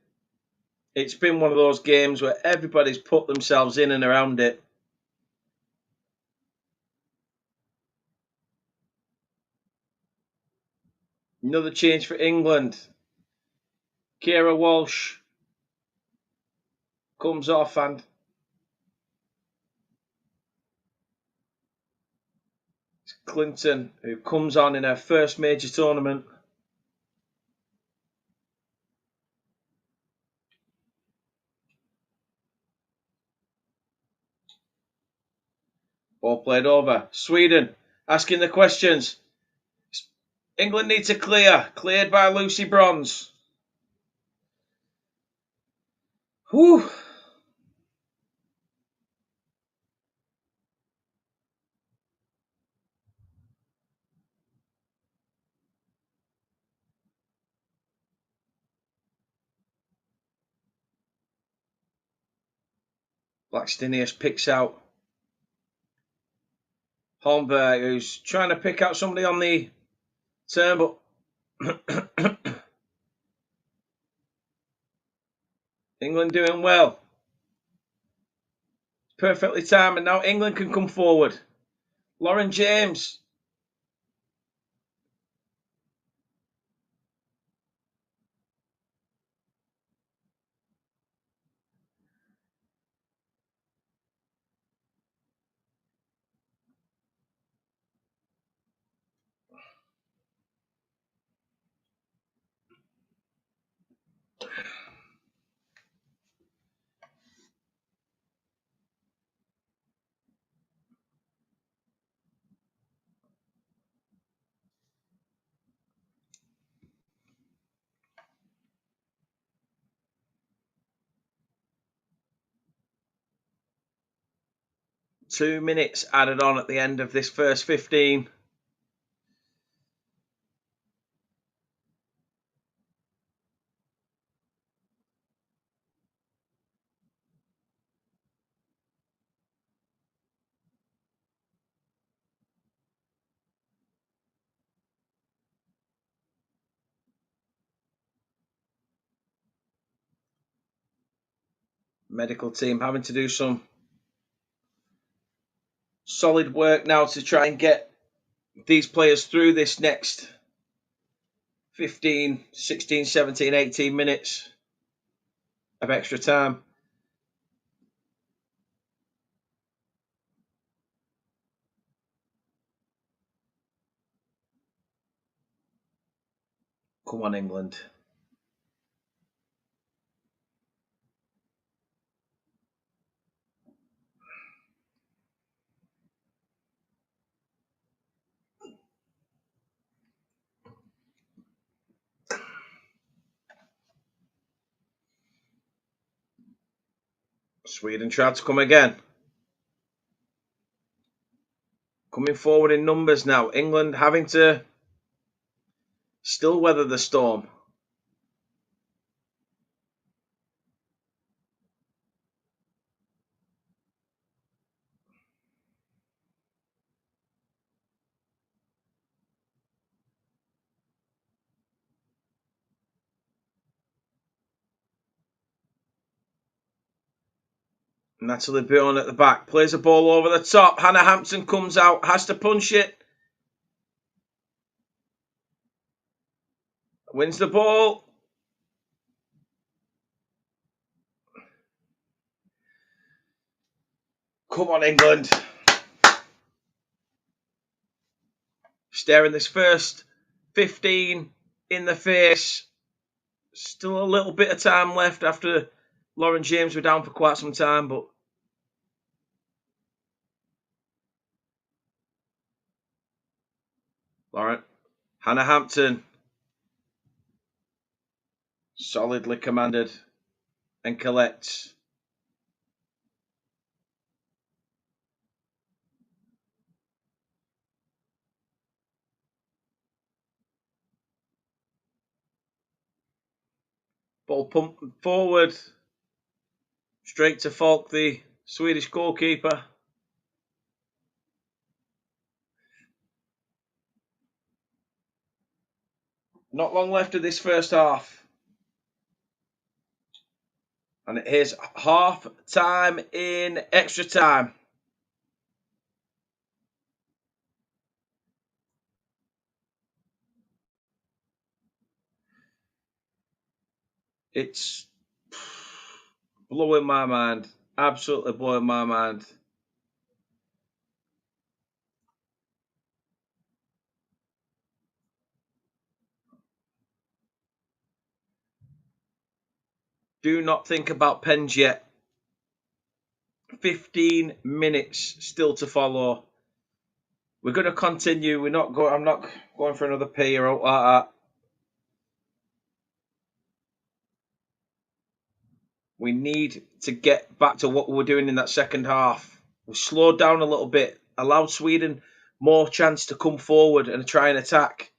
it's been one of those games where everybody's put themselves in and around it. Another change for England. Kira Walsh comes off and it's Clinton who comes on in her first major tournament. Ball played over. Sweden asking the questions. England need to clear. Cleared by Lucy Bronze. Whew. Blackstenius picks out Holmberg, who's trying to pick out somebody on the turn, but England doing well. Perfectly timed, and now England can come forward. Lauren James. Two minutes added on at the end of this first 15. Medical team having to do some solid work now to try and get these players through this next 15, 16, 17, 18 minutes of extra time. Come on, England. Sweden tried to come again. Coming forward in numbers now. England having to still weather the storm. Natalie Bjorn at the back. Plays a ball over the top. Hannah Hampton comes out. Has to punch it. Wins the ball. Come on, England. Staring this first 15 in the face. Still a little bit of time left after Lauren James were down for quite some time, but Lauren, Hannah Hampton, solidly commanded and collects. Ball pumped forward, straight to Falk, the Swedish goalkeeper. Not long left of this first half. And it is half time in extra time. It's blowing my mind. Absolutely blowing my mind. Do not think about pens yet. 15 minutes still to follow. We're going to continue. I'm not going for another pee or out like that. We need to get back to what we were doing in that second half. We slowed down a little bit, allowed Sweden more chance to come forward and try and attack.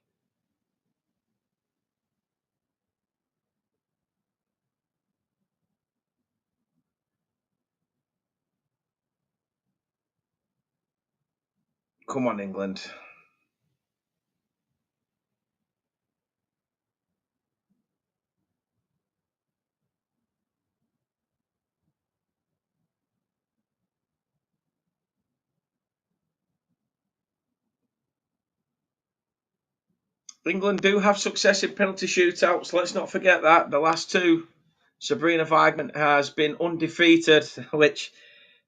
Come on, England. England do have success in penalty shootouts. Let's not forget that. The last two, Sabrina Weigman has been undefeated, which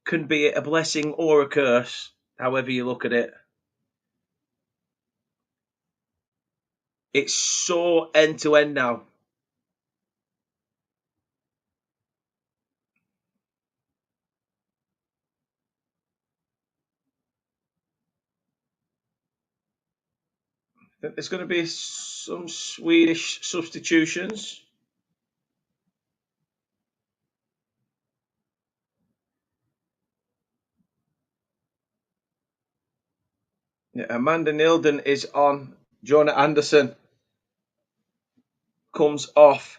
can be a blessing or a curse, however you look at it. It's so end to end now. I think there's going to be some Swedish substitutions. Yeah, Amanda Nilden is on. Jonah Anderson comes off.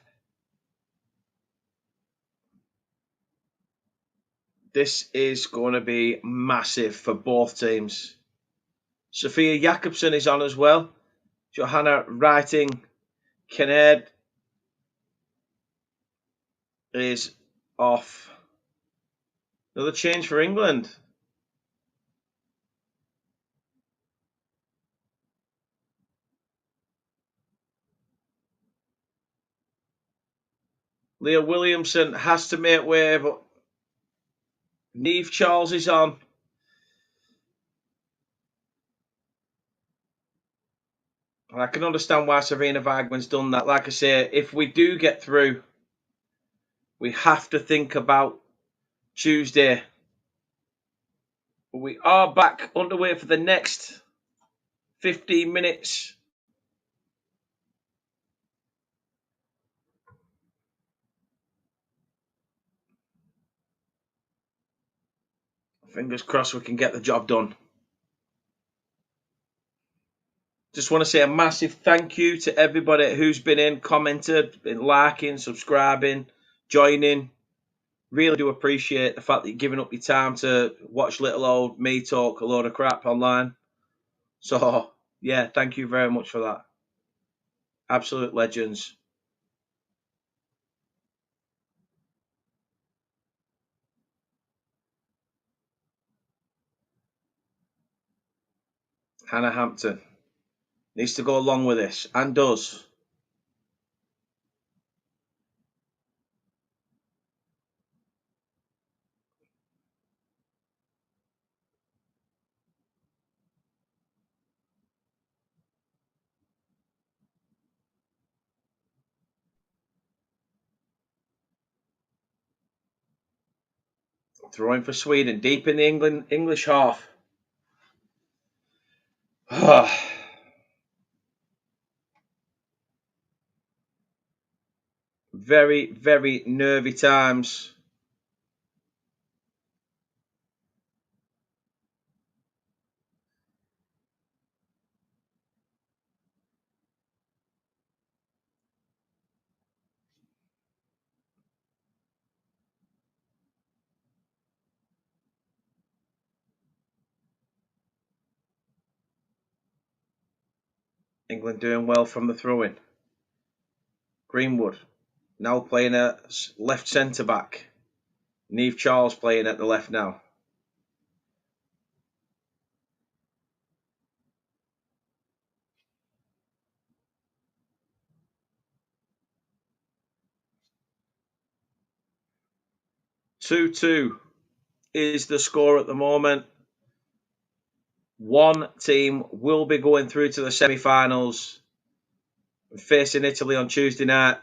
This is going to be massive for both teams. Sophia Jakobsen is on as well. Johanna Writing Kinnaird is off. Another change for England. Leah Williamson has to make way, but Niamh Charles is on. And I can understand why Serena Weigman's done that. Like I say, if we do get through, we have to think about Tuesday. We are back underway for the next 15 minutes. Fingers crossed we can get the job done. Just want to say a massive thank you to everybody who's been in, commented, been liking, subscribing, joining. Really do appreciate the fact that you're giving up your time to watch little old me talk a load of crap online. So, yeah, thank you very much for that. Absolute legends. Hannah Hampton needs to go along with this and does. Throwing for Sweden deep in the English half. Very, very nervy times. England doing well from the throw-in. Greenwood now playing at left centre back. Niamh Charles playing at the left now. Two-two is the score at the moment. One team will be going through to the semi-finals, facing Italy on Tuesday night.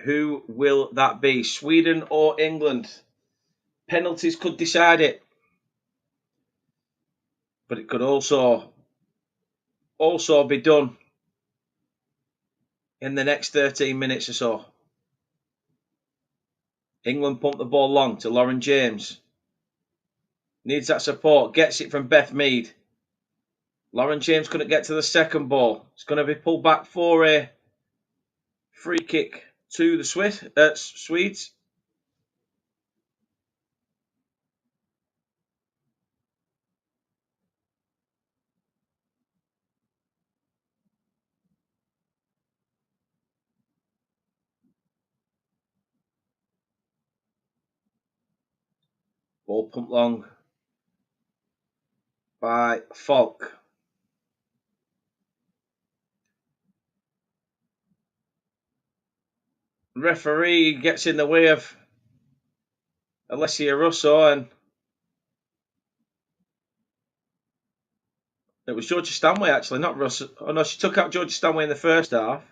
Who will that be? Sweden or England? Penalties could decide it, but it could also be done in the next 13 minutes or so. England pump the ball long to Lauren James. Needs that support. Gets it from Beth Mead. Lauren James couldn't get to the second ball. It's going to be pulled back for a free kick to the Swedes. Ball pumped long by Falk. Referee gets in the way of Alessia Russo, and it was Georgia Stanway actually, not Russo. Oh no, she took out Georgia Stanway in the first half.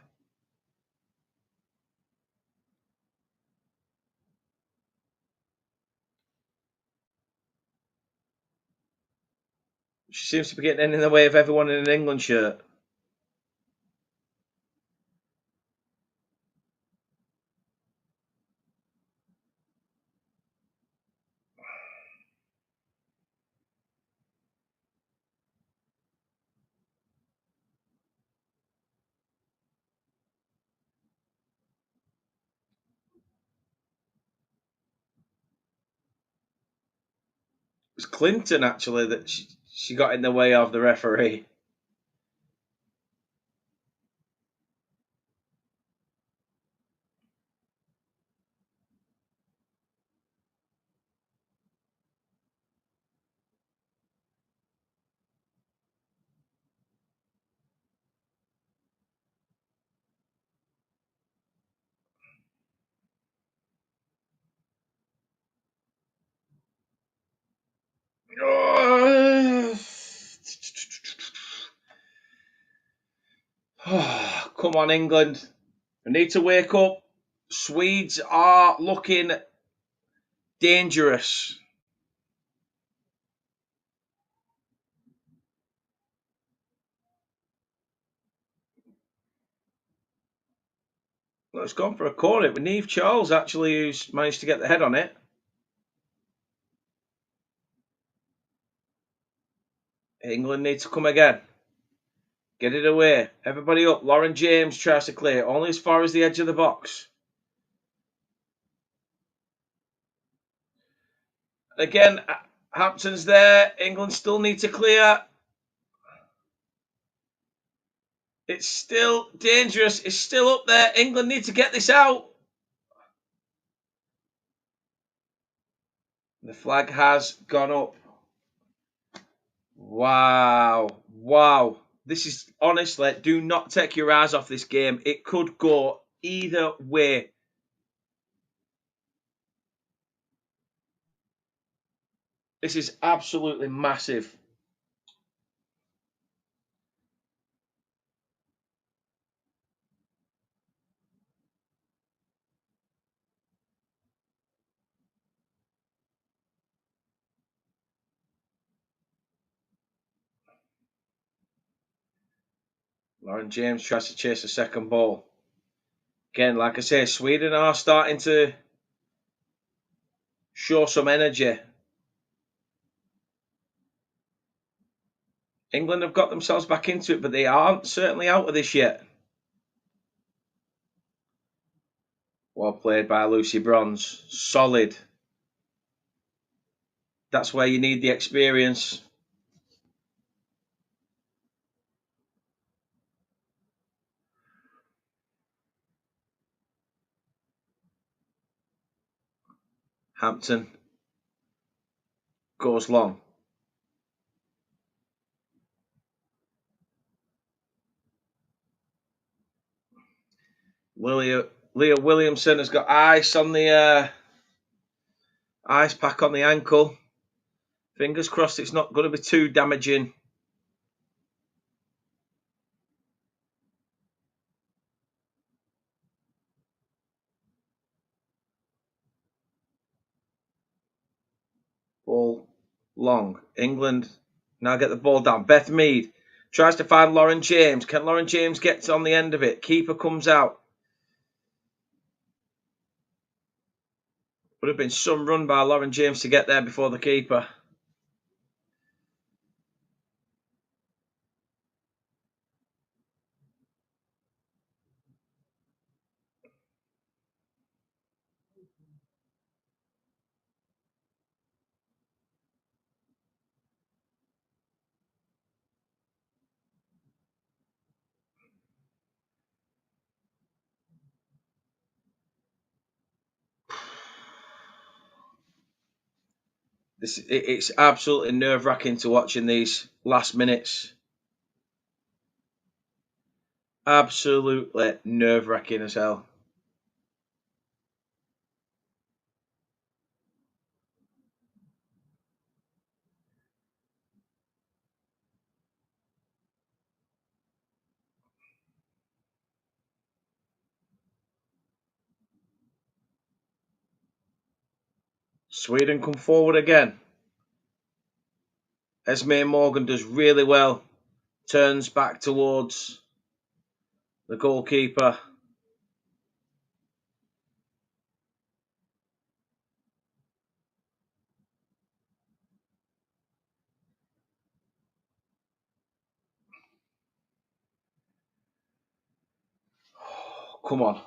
She seems to be getting in the way of everyone in an England shirt. It was Clinton actually that she got in the way of the referee. Come on, England. We need to wake up. Swedes are looking dangerous. Well, it's gone for a corner with Neve Charles actually, who's managed to get the head on it. England need to come again. Get it away. Everybody up. Lauren James tries to clear only as far as the edge of the box. Again, Hampton's there. England still need to clear. It's still dangerous. It's still up there. England need to get this out. The flag has gone up. Wow. Wow. This is honestly, do not take your eyes off this game. It could go either way. This is absolutely massive. Lauren James tries to chase the second ball. Again, like I say, Sweden are starting to show some energy. England have got themselves back into it, but they aren't certainly out of this yet. Well played by Lucy Bronze. Solid. That's where you need the experience. Hampton goes long. Leah Williamson has got ice on the ice pack on the ankle. Fingers crossed it's not going to be too damaging. Ball long. England now get the ball down. Beth Mead tries to find Lauren James. Can Lauren James get on the end of it? Keeper comes out. Would have been some run by Lauren James to get there before the keeper. It's absolutely nerve-wracking to watch in these last minutes. Absolutely nerve-wracking as hell. Sweden come forward again. Esme Morgan does really well. Turns back towards the goalkeeper. Come on.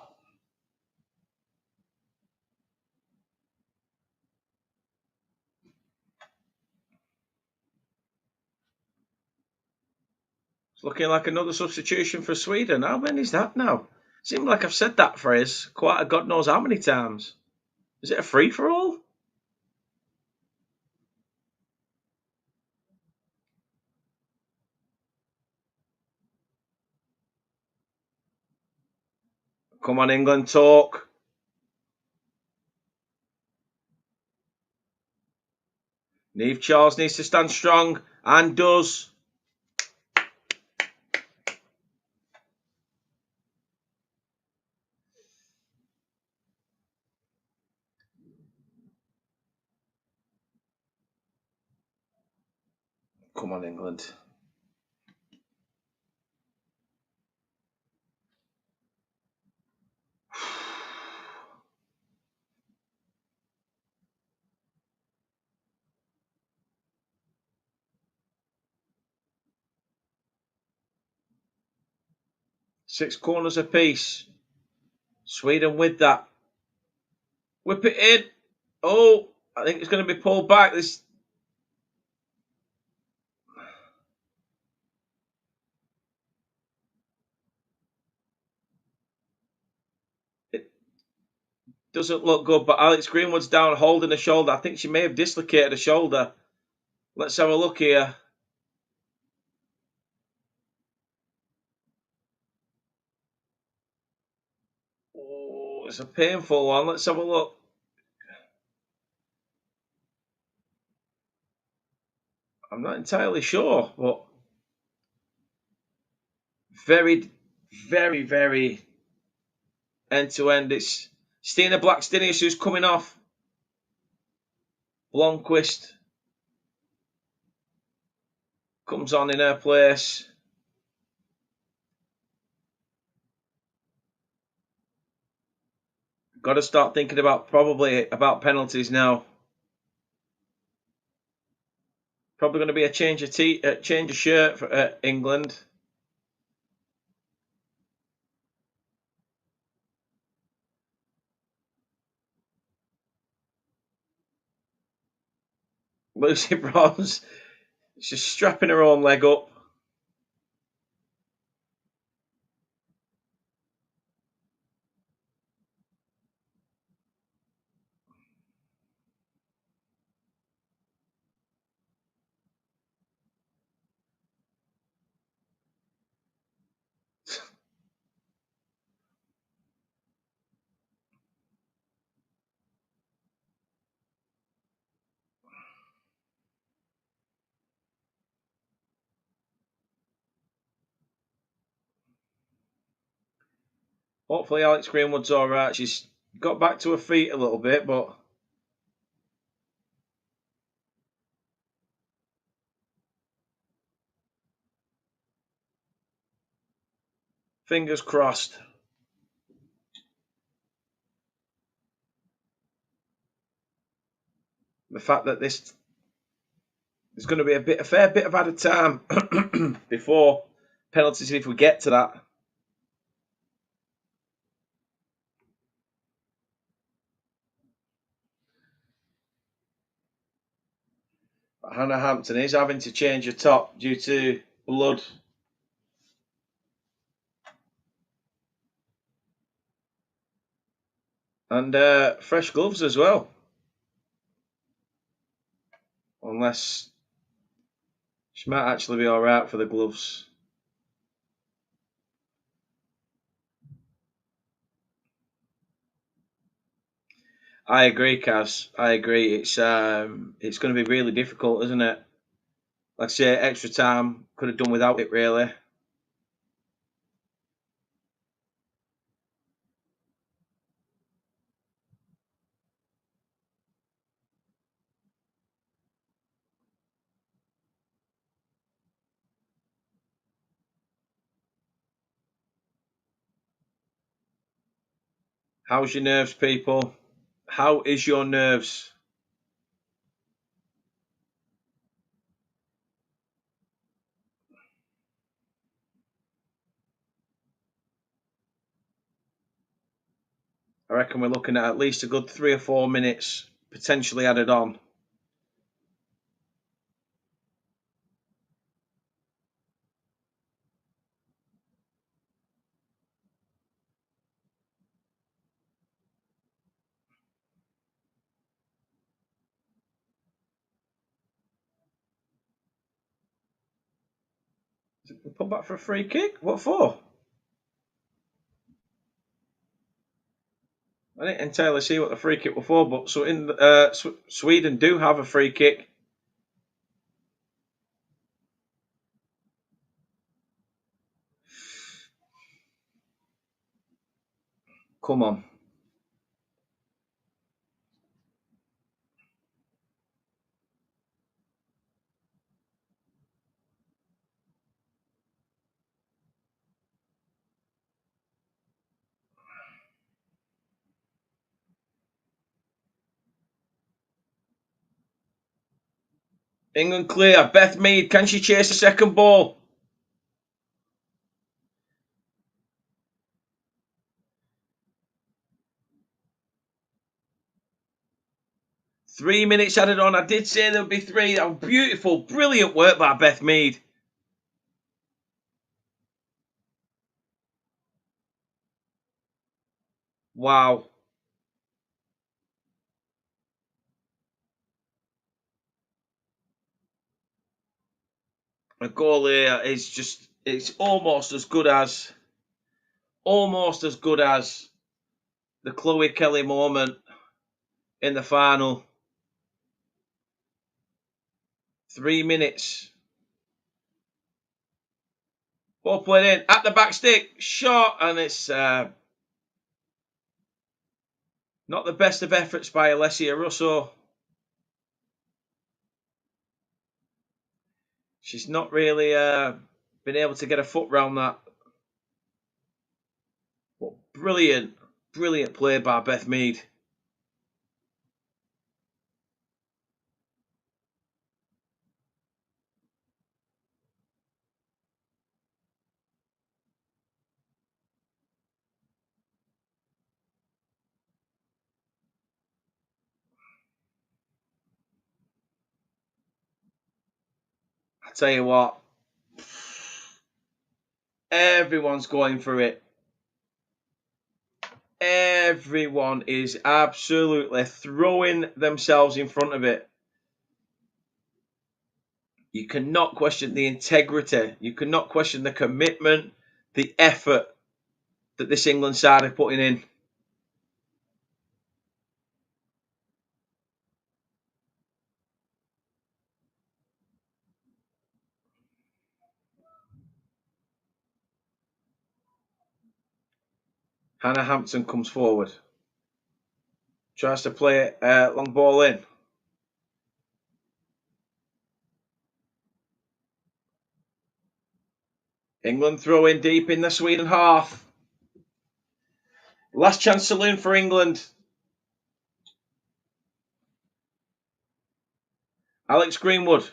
It's looking like another substitution for Sweden. How many is that now? Seems like I've said that phrase quite a God knows how many times. Is it a free for all? Come on, England, talk. Neve Charles needs to stand strong and does. Come on, England. Six corners apiece. Sweden with that. Whip it in. Oh, I think it's going to be pulled back. It doesn't look good, but Alex Greenwood's down holding a shoulder. I think she may have dislocated a shoulder. Let's have a look here. Oh, it's a painful one. Let's have a look. I'm not entirely sure, but very, very, very end to end. It's Stina Blackstenius who's coming off. Blomqvist comes on in her place. Got to start thinking about penalties now. Probably going to be a change of shirt for England. Lucy Bronze, she's strapping her own leg up. Hopefully Alex Greenwood's all right. She's got back to her feet a little bit, but fingers crossed. The fact that this is going to be a fair bit of added time before penalties if we get to that. But Hannah Hampton is having to change her top due to blood. And fresh gloves as well. unless she might actually be all right for the gloves. I agree, Kaz. I agree. It's going to be really difficult, isn't it? Like I say, extra time could have done without it, really. How's your nerves, people? How is your nerves? I reckon we're looking at least a good 3 or 4 minutes potentially added on. We put back for a free kick? What for? I didn't entirely see what the free kick was for, but so in Sweden do have a free kick. Come on. England clear. Beth Mead, can she chase the second ball? Three minutes added on. I did say there would be three. Oh, beautiful, brilliant work by Beth Mead. Wow. A goal here is just, it's almost as good as the Chloe Kelly moment in the final. 3 minutes. Ball played in at the back stick, shot, and it's not the best of efforts by Alessia Russo. She's not really been able to get a foot round that. But brilliant, brilliant play by Beth Mead. I tell you what, everyone's going for it. Everyone is absolutely throwing themselves in front of it. You cannot question the integrity. You cannot question the commitment, the effort that this England side are putting in. Hannah Hampton comes forward. Tries to play it long ball in. England throw in deep in the Sweden half. Last chance saloon for England. Alex Greenwood.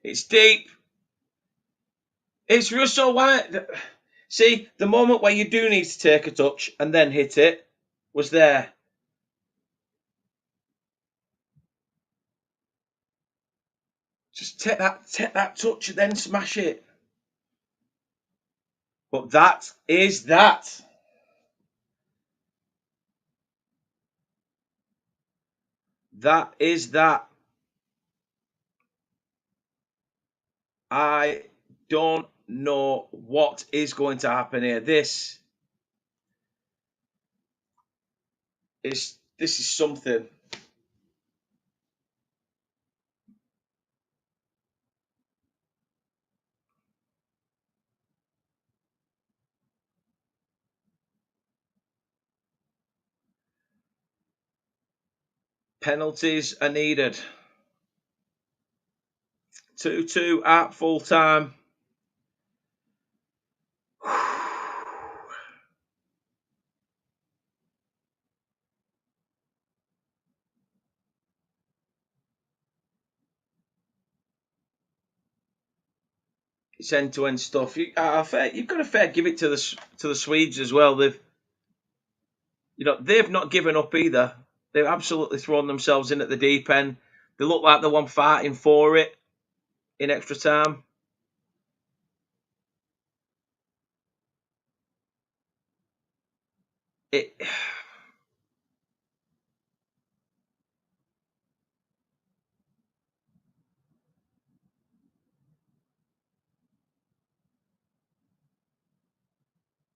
It's deep. It's Russo. Why? See, the moment where you do need to take a touch and then hit it was there. Just take that touch and then smash it. But that is that. That is that. I don't know what is going to happen here. This is something. Penalties are needed. 2-2 at full time. It's end-to-end stuff. You've got to fair give it to the Swedes as well. They've not given up either. They've absolutely thrown themselves in at the deep end. They look like the one fighting for it in extra time. It.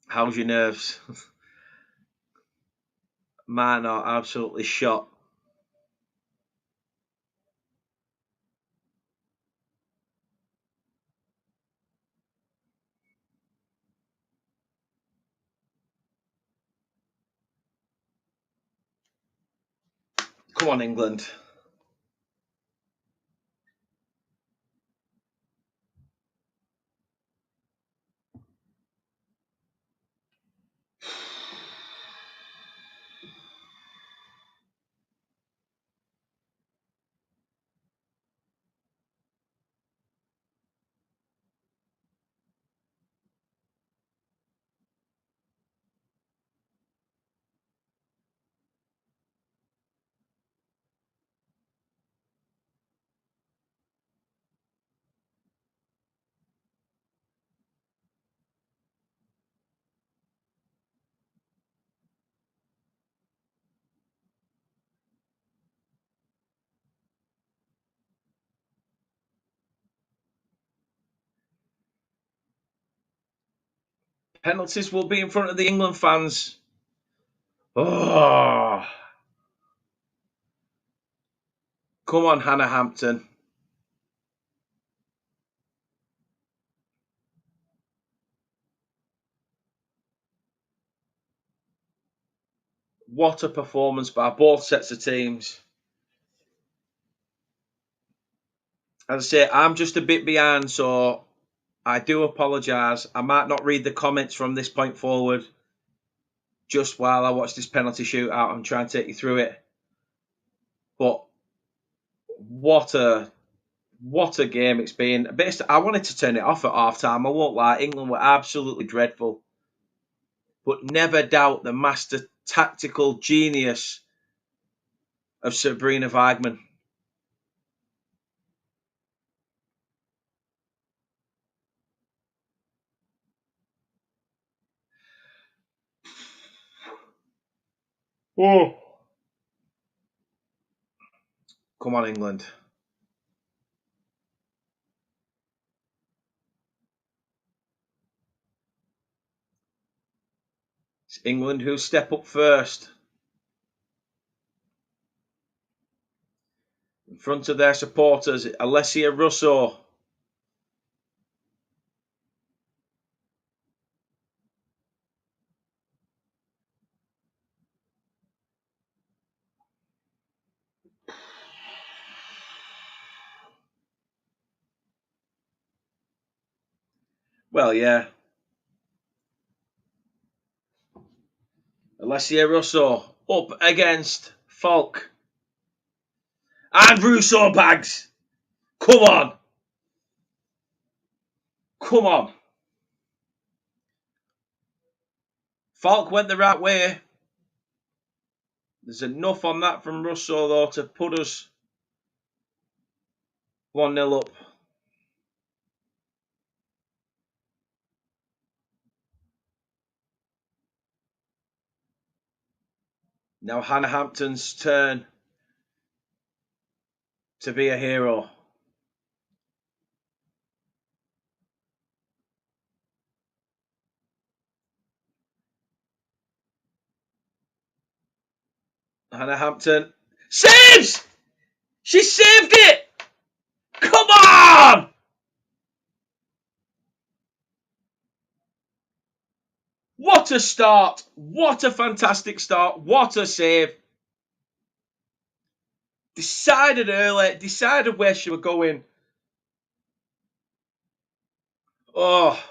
How's your nerves? Mine are absolutely shot. Come on, England. Penalties will be in front of the England fans. Oh, come on, Hannah Hampton. What a performance by both sets of teams. As I say, I'm just a bit behind, so I do apologise. I might not read the comments from this point forward just while I watch this penalty shootout and try and take you through it. But what a game it's been. I wanted to turn it off at half time. I won't lie. England were absolutely dreadful. But never doubt the master tactical genius of Sabrina Weigman. Oh. Come on, England. It's England who step up first. In front of their supporters, Alessia Russo. Well, yeah. Alessia Russo up against Falk. And Russo bags. Come on. Come on. Falk went the right way. There's enough on that from Russo, though, to put us 1-0 up. Now Hannah Hampton's turn to be a hero. Hannah Hampton saves! She saved it! Come on! What a start. What a fantastic start. What a save. Decided early. Decided where she was going. Oh.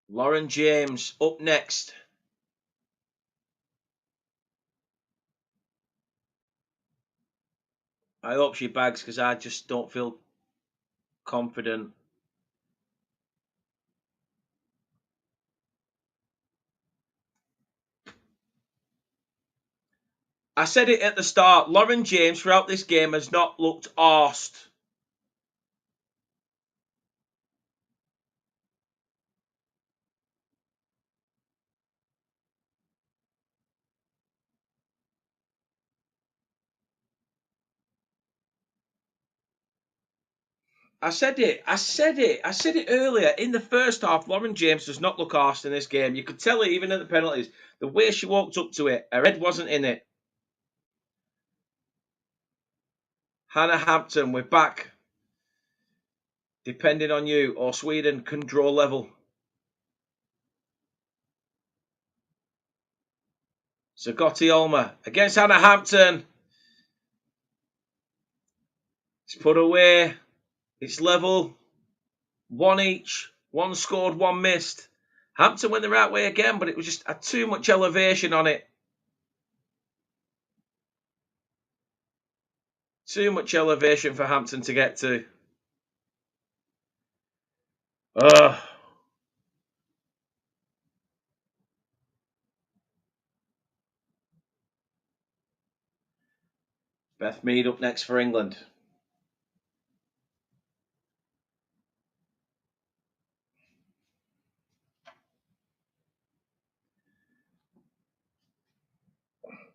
Lauren James up next. I hope she bags because I just don't feel confident. I said it at the start. Lauren James throughout this game has not looked arsed. I said it. I said it. I said it earlier. In the first half, Lauren James does not look arsed in this game. You could tell it even at the penalties. The way she walked up to it, her head wasn't in it. Hannah Hampton, we're back. Depending on you, or Sweden can draw level. Zagotti Olma against Hannah Hampton. It's put away. It's level. One each. One scored, one missed. Hampton went the right way again, but it was just had too much elevation on it. Too much elevation for Hampton to get to. Ugh. Beth Mead up next for England.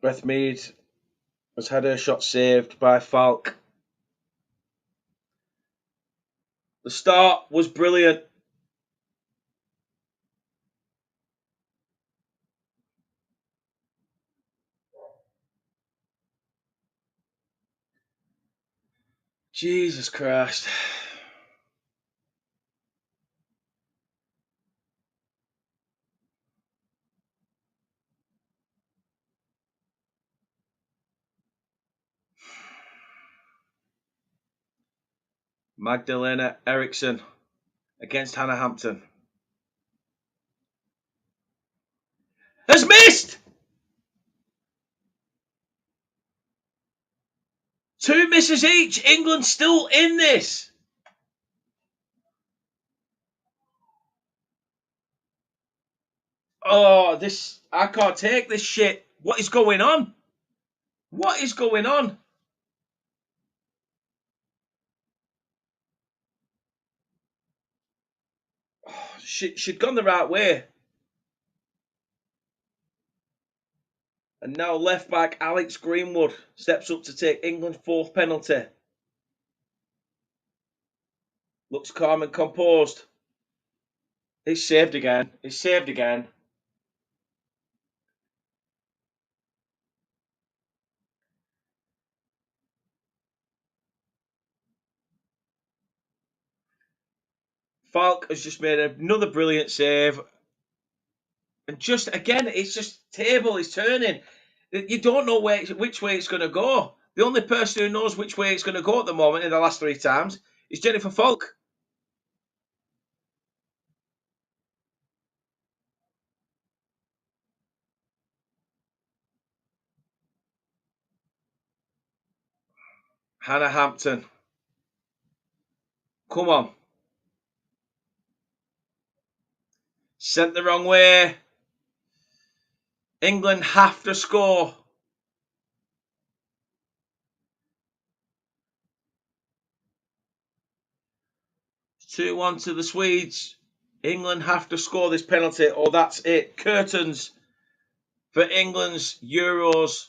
Beth Mead has had her shot saved by Falk. The start was brilliant. Jesus Christ. Magdalena Eriksson against Hannah Hampton. Has missed! Two misses each. England still in this. Oh, this. I can't take this shit. What is going on? What is going on? Oh, she'd gone the right way. And now left back Alex Greenwood steps up to take England's fourth penalty. Looks calm and composed. It's saved again. It's saved again. Falk has just made another brilliant save. And just again, it's just table is turning. You don't know which way it's going to go. The only person who knows which way it's going to go at the moment in the last three times is Jennifer Falk. Hannah Hampton. Come on. Sent the wrong way. England have to score. 2-1 to the Swedes. England have to score this penalty or that's it. Curtains for England's Euros.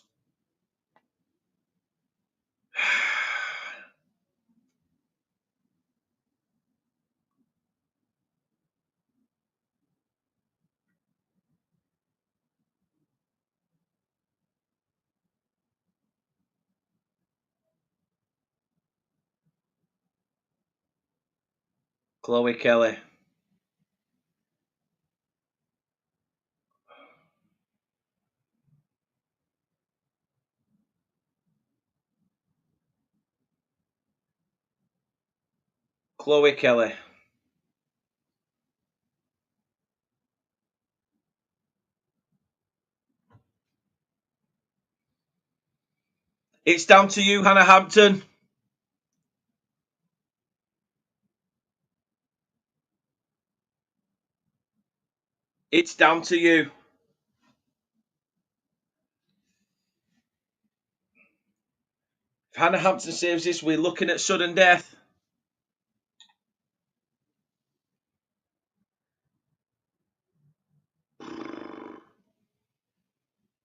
Chloe Kelly. Chloe Kelly. It's down to you, Hannah Hampton. It's down to you. If Hannah Hampton saves this, we're looking at sudden death.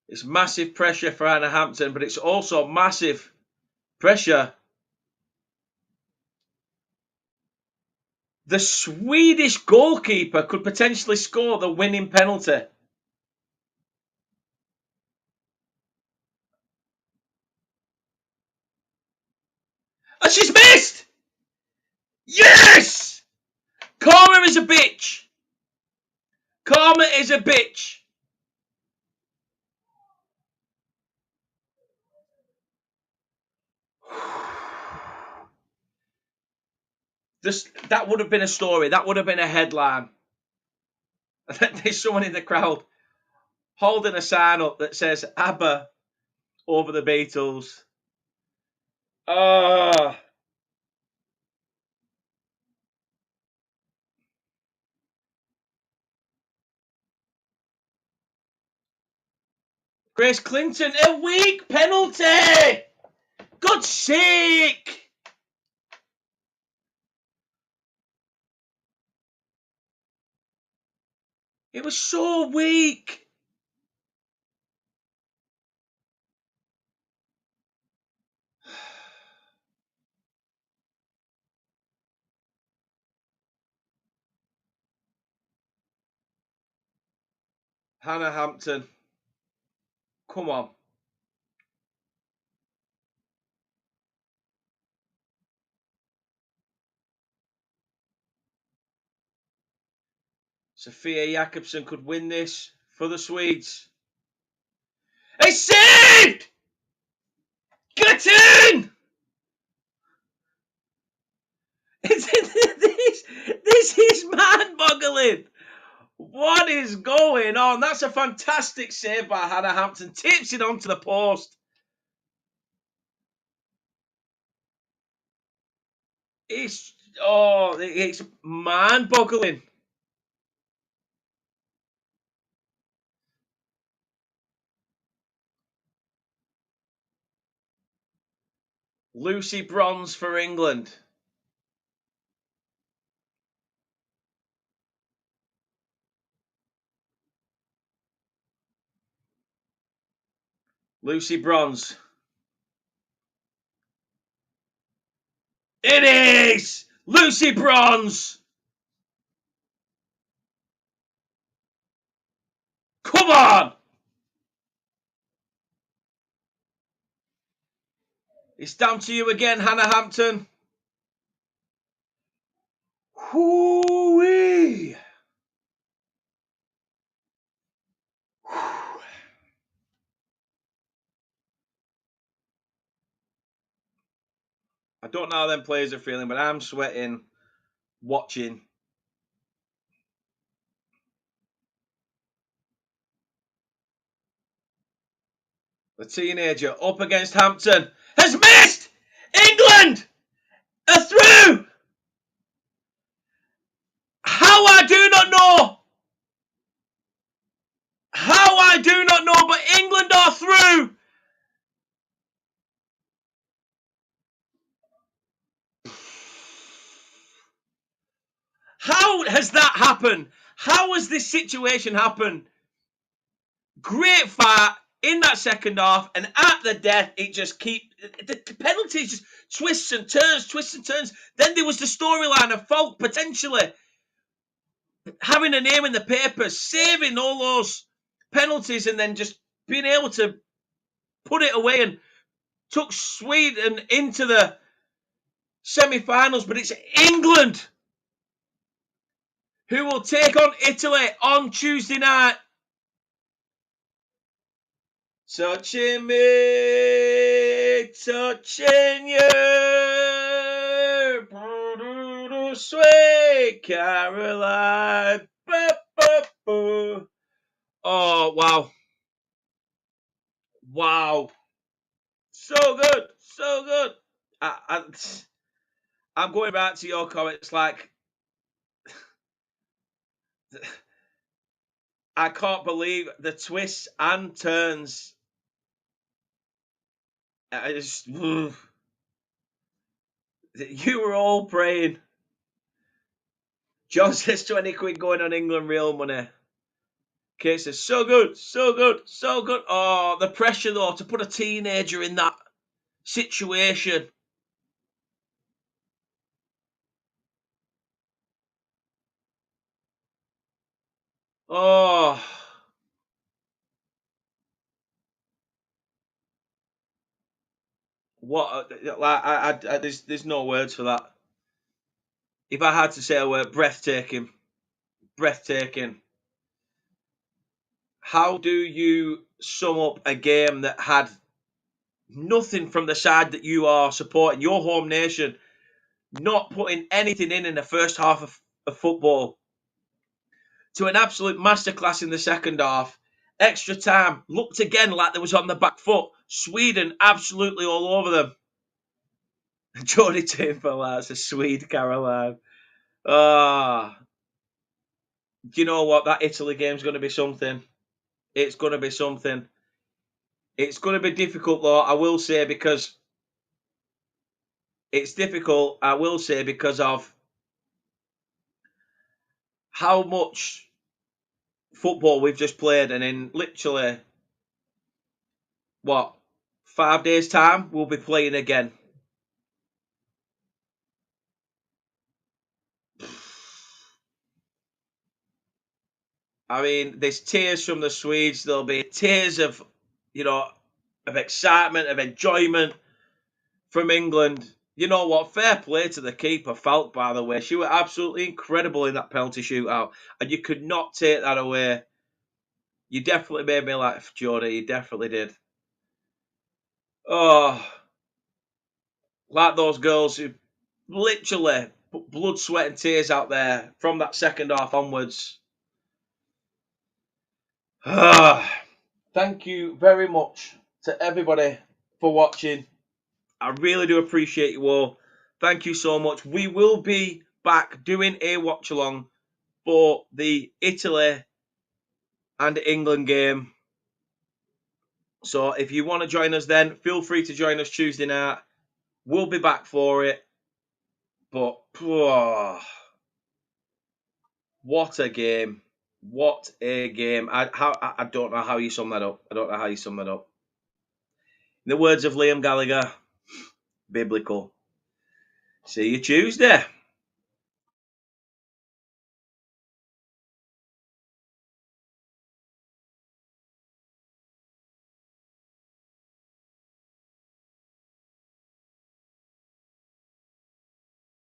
It's massive pressure for Hannah Hampton, but it's also massive pressure. The Swedish goalkeeper could potentially score the winning penalty. And she's missed! Yes! Karma is a bitch. Karma is a bitch. That would have been a story. That would have been a headline. There's someone in the crowd holding a sign up that says ABBA over the Beatles. Oh. Grace Clinton, a weak penalty! God's sake! It was so weak. Hannah Hampton. Come on. Sophia Jakobsen could win this for the Swedes. It's saved! Get in! This is mind-boggling. What is going on? That's a fantastic save by Hannah Hampton. Tips it onto the post. It's mind-boggling. Lucy Bronze for England. Lucy Bronze. It is! Lucy Bronze! Come on! It's down to you again, Hannah Hampton. Hoo-wee! I don't know how them players are feeling, but I'm sweating watching. The teenager up against Hampton has missed! England are through! How I do not know! How I do not know, but England are through! How has that happened? How has this situation happened? Great fight in that second half, and at the death, it just the penalties just twists and turns. Then there was the storyline of Falk potentially having a name in the papers, saving all those penalties, and then just being able to put it away and took Sweden into the semi-finals. But it's England who will take on Italy on Tuesday night. Touching me, touching you, sweet Caroline. Oh, wow. Wow. So good, so good. I'm going back to your comments like, I can't believe the twists and turns. I just, you were all praying. John says 20 quid going on England real money. Kate says, so good, so good, so good. Oh, the pressure though to put a teenager in that situation. Oh, what? Like, there's no words for that. If I had to say a word, breathtaking, breathtaking. How do you sum up a game that had nothing from the side that you are supporting, your home nation, not putting anything in the first half of football, to an absolute masterclass in the second half? Extra time looked again like they was on the back foot. Sweden absolutely all over them. Jody Timber, that's a sweet Caroline. Ah, do you know what? That Italy game's going to be something. It's going to be something. It's going to be difficult, though, I will say, because it's difficult, I will say, because of how much football we've just played, and in literally, what, 5 days' time, we'll be playing again. I mean, there's tears from the Swedes. There'll be tears of, of excitement, of enjoyment from England. You know what? Fair play to the keeper, Falk, by the way. She was absolutely incredible in that penalty shootout, and you could not take that away. You definitely made me laugh, Jodie. You definitely did. Oh, like those girls who literally put blood, sweat, and tears out there from that second half onwards. Thank you very much to everybody for watching. I really do appreciate you all. Thank you so much. We will be back doing a watch along for the Italy and England game. So if you want to join us then, feel free to join us Tuesday night. We'll be back for it. But what a game. What a game. I don't know how you sum that up. I don't know how you sum that up. In the words of Liam Gallagher, biblical. See you Tuesday.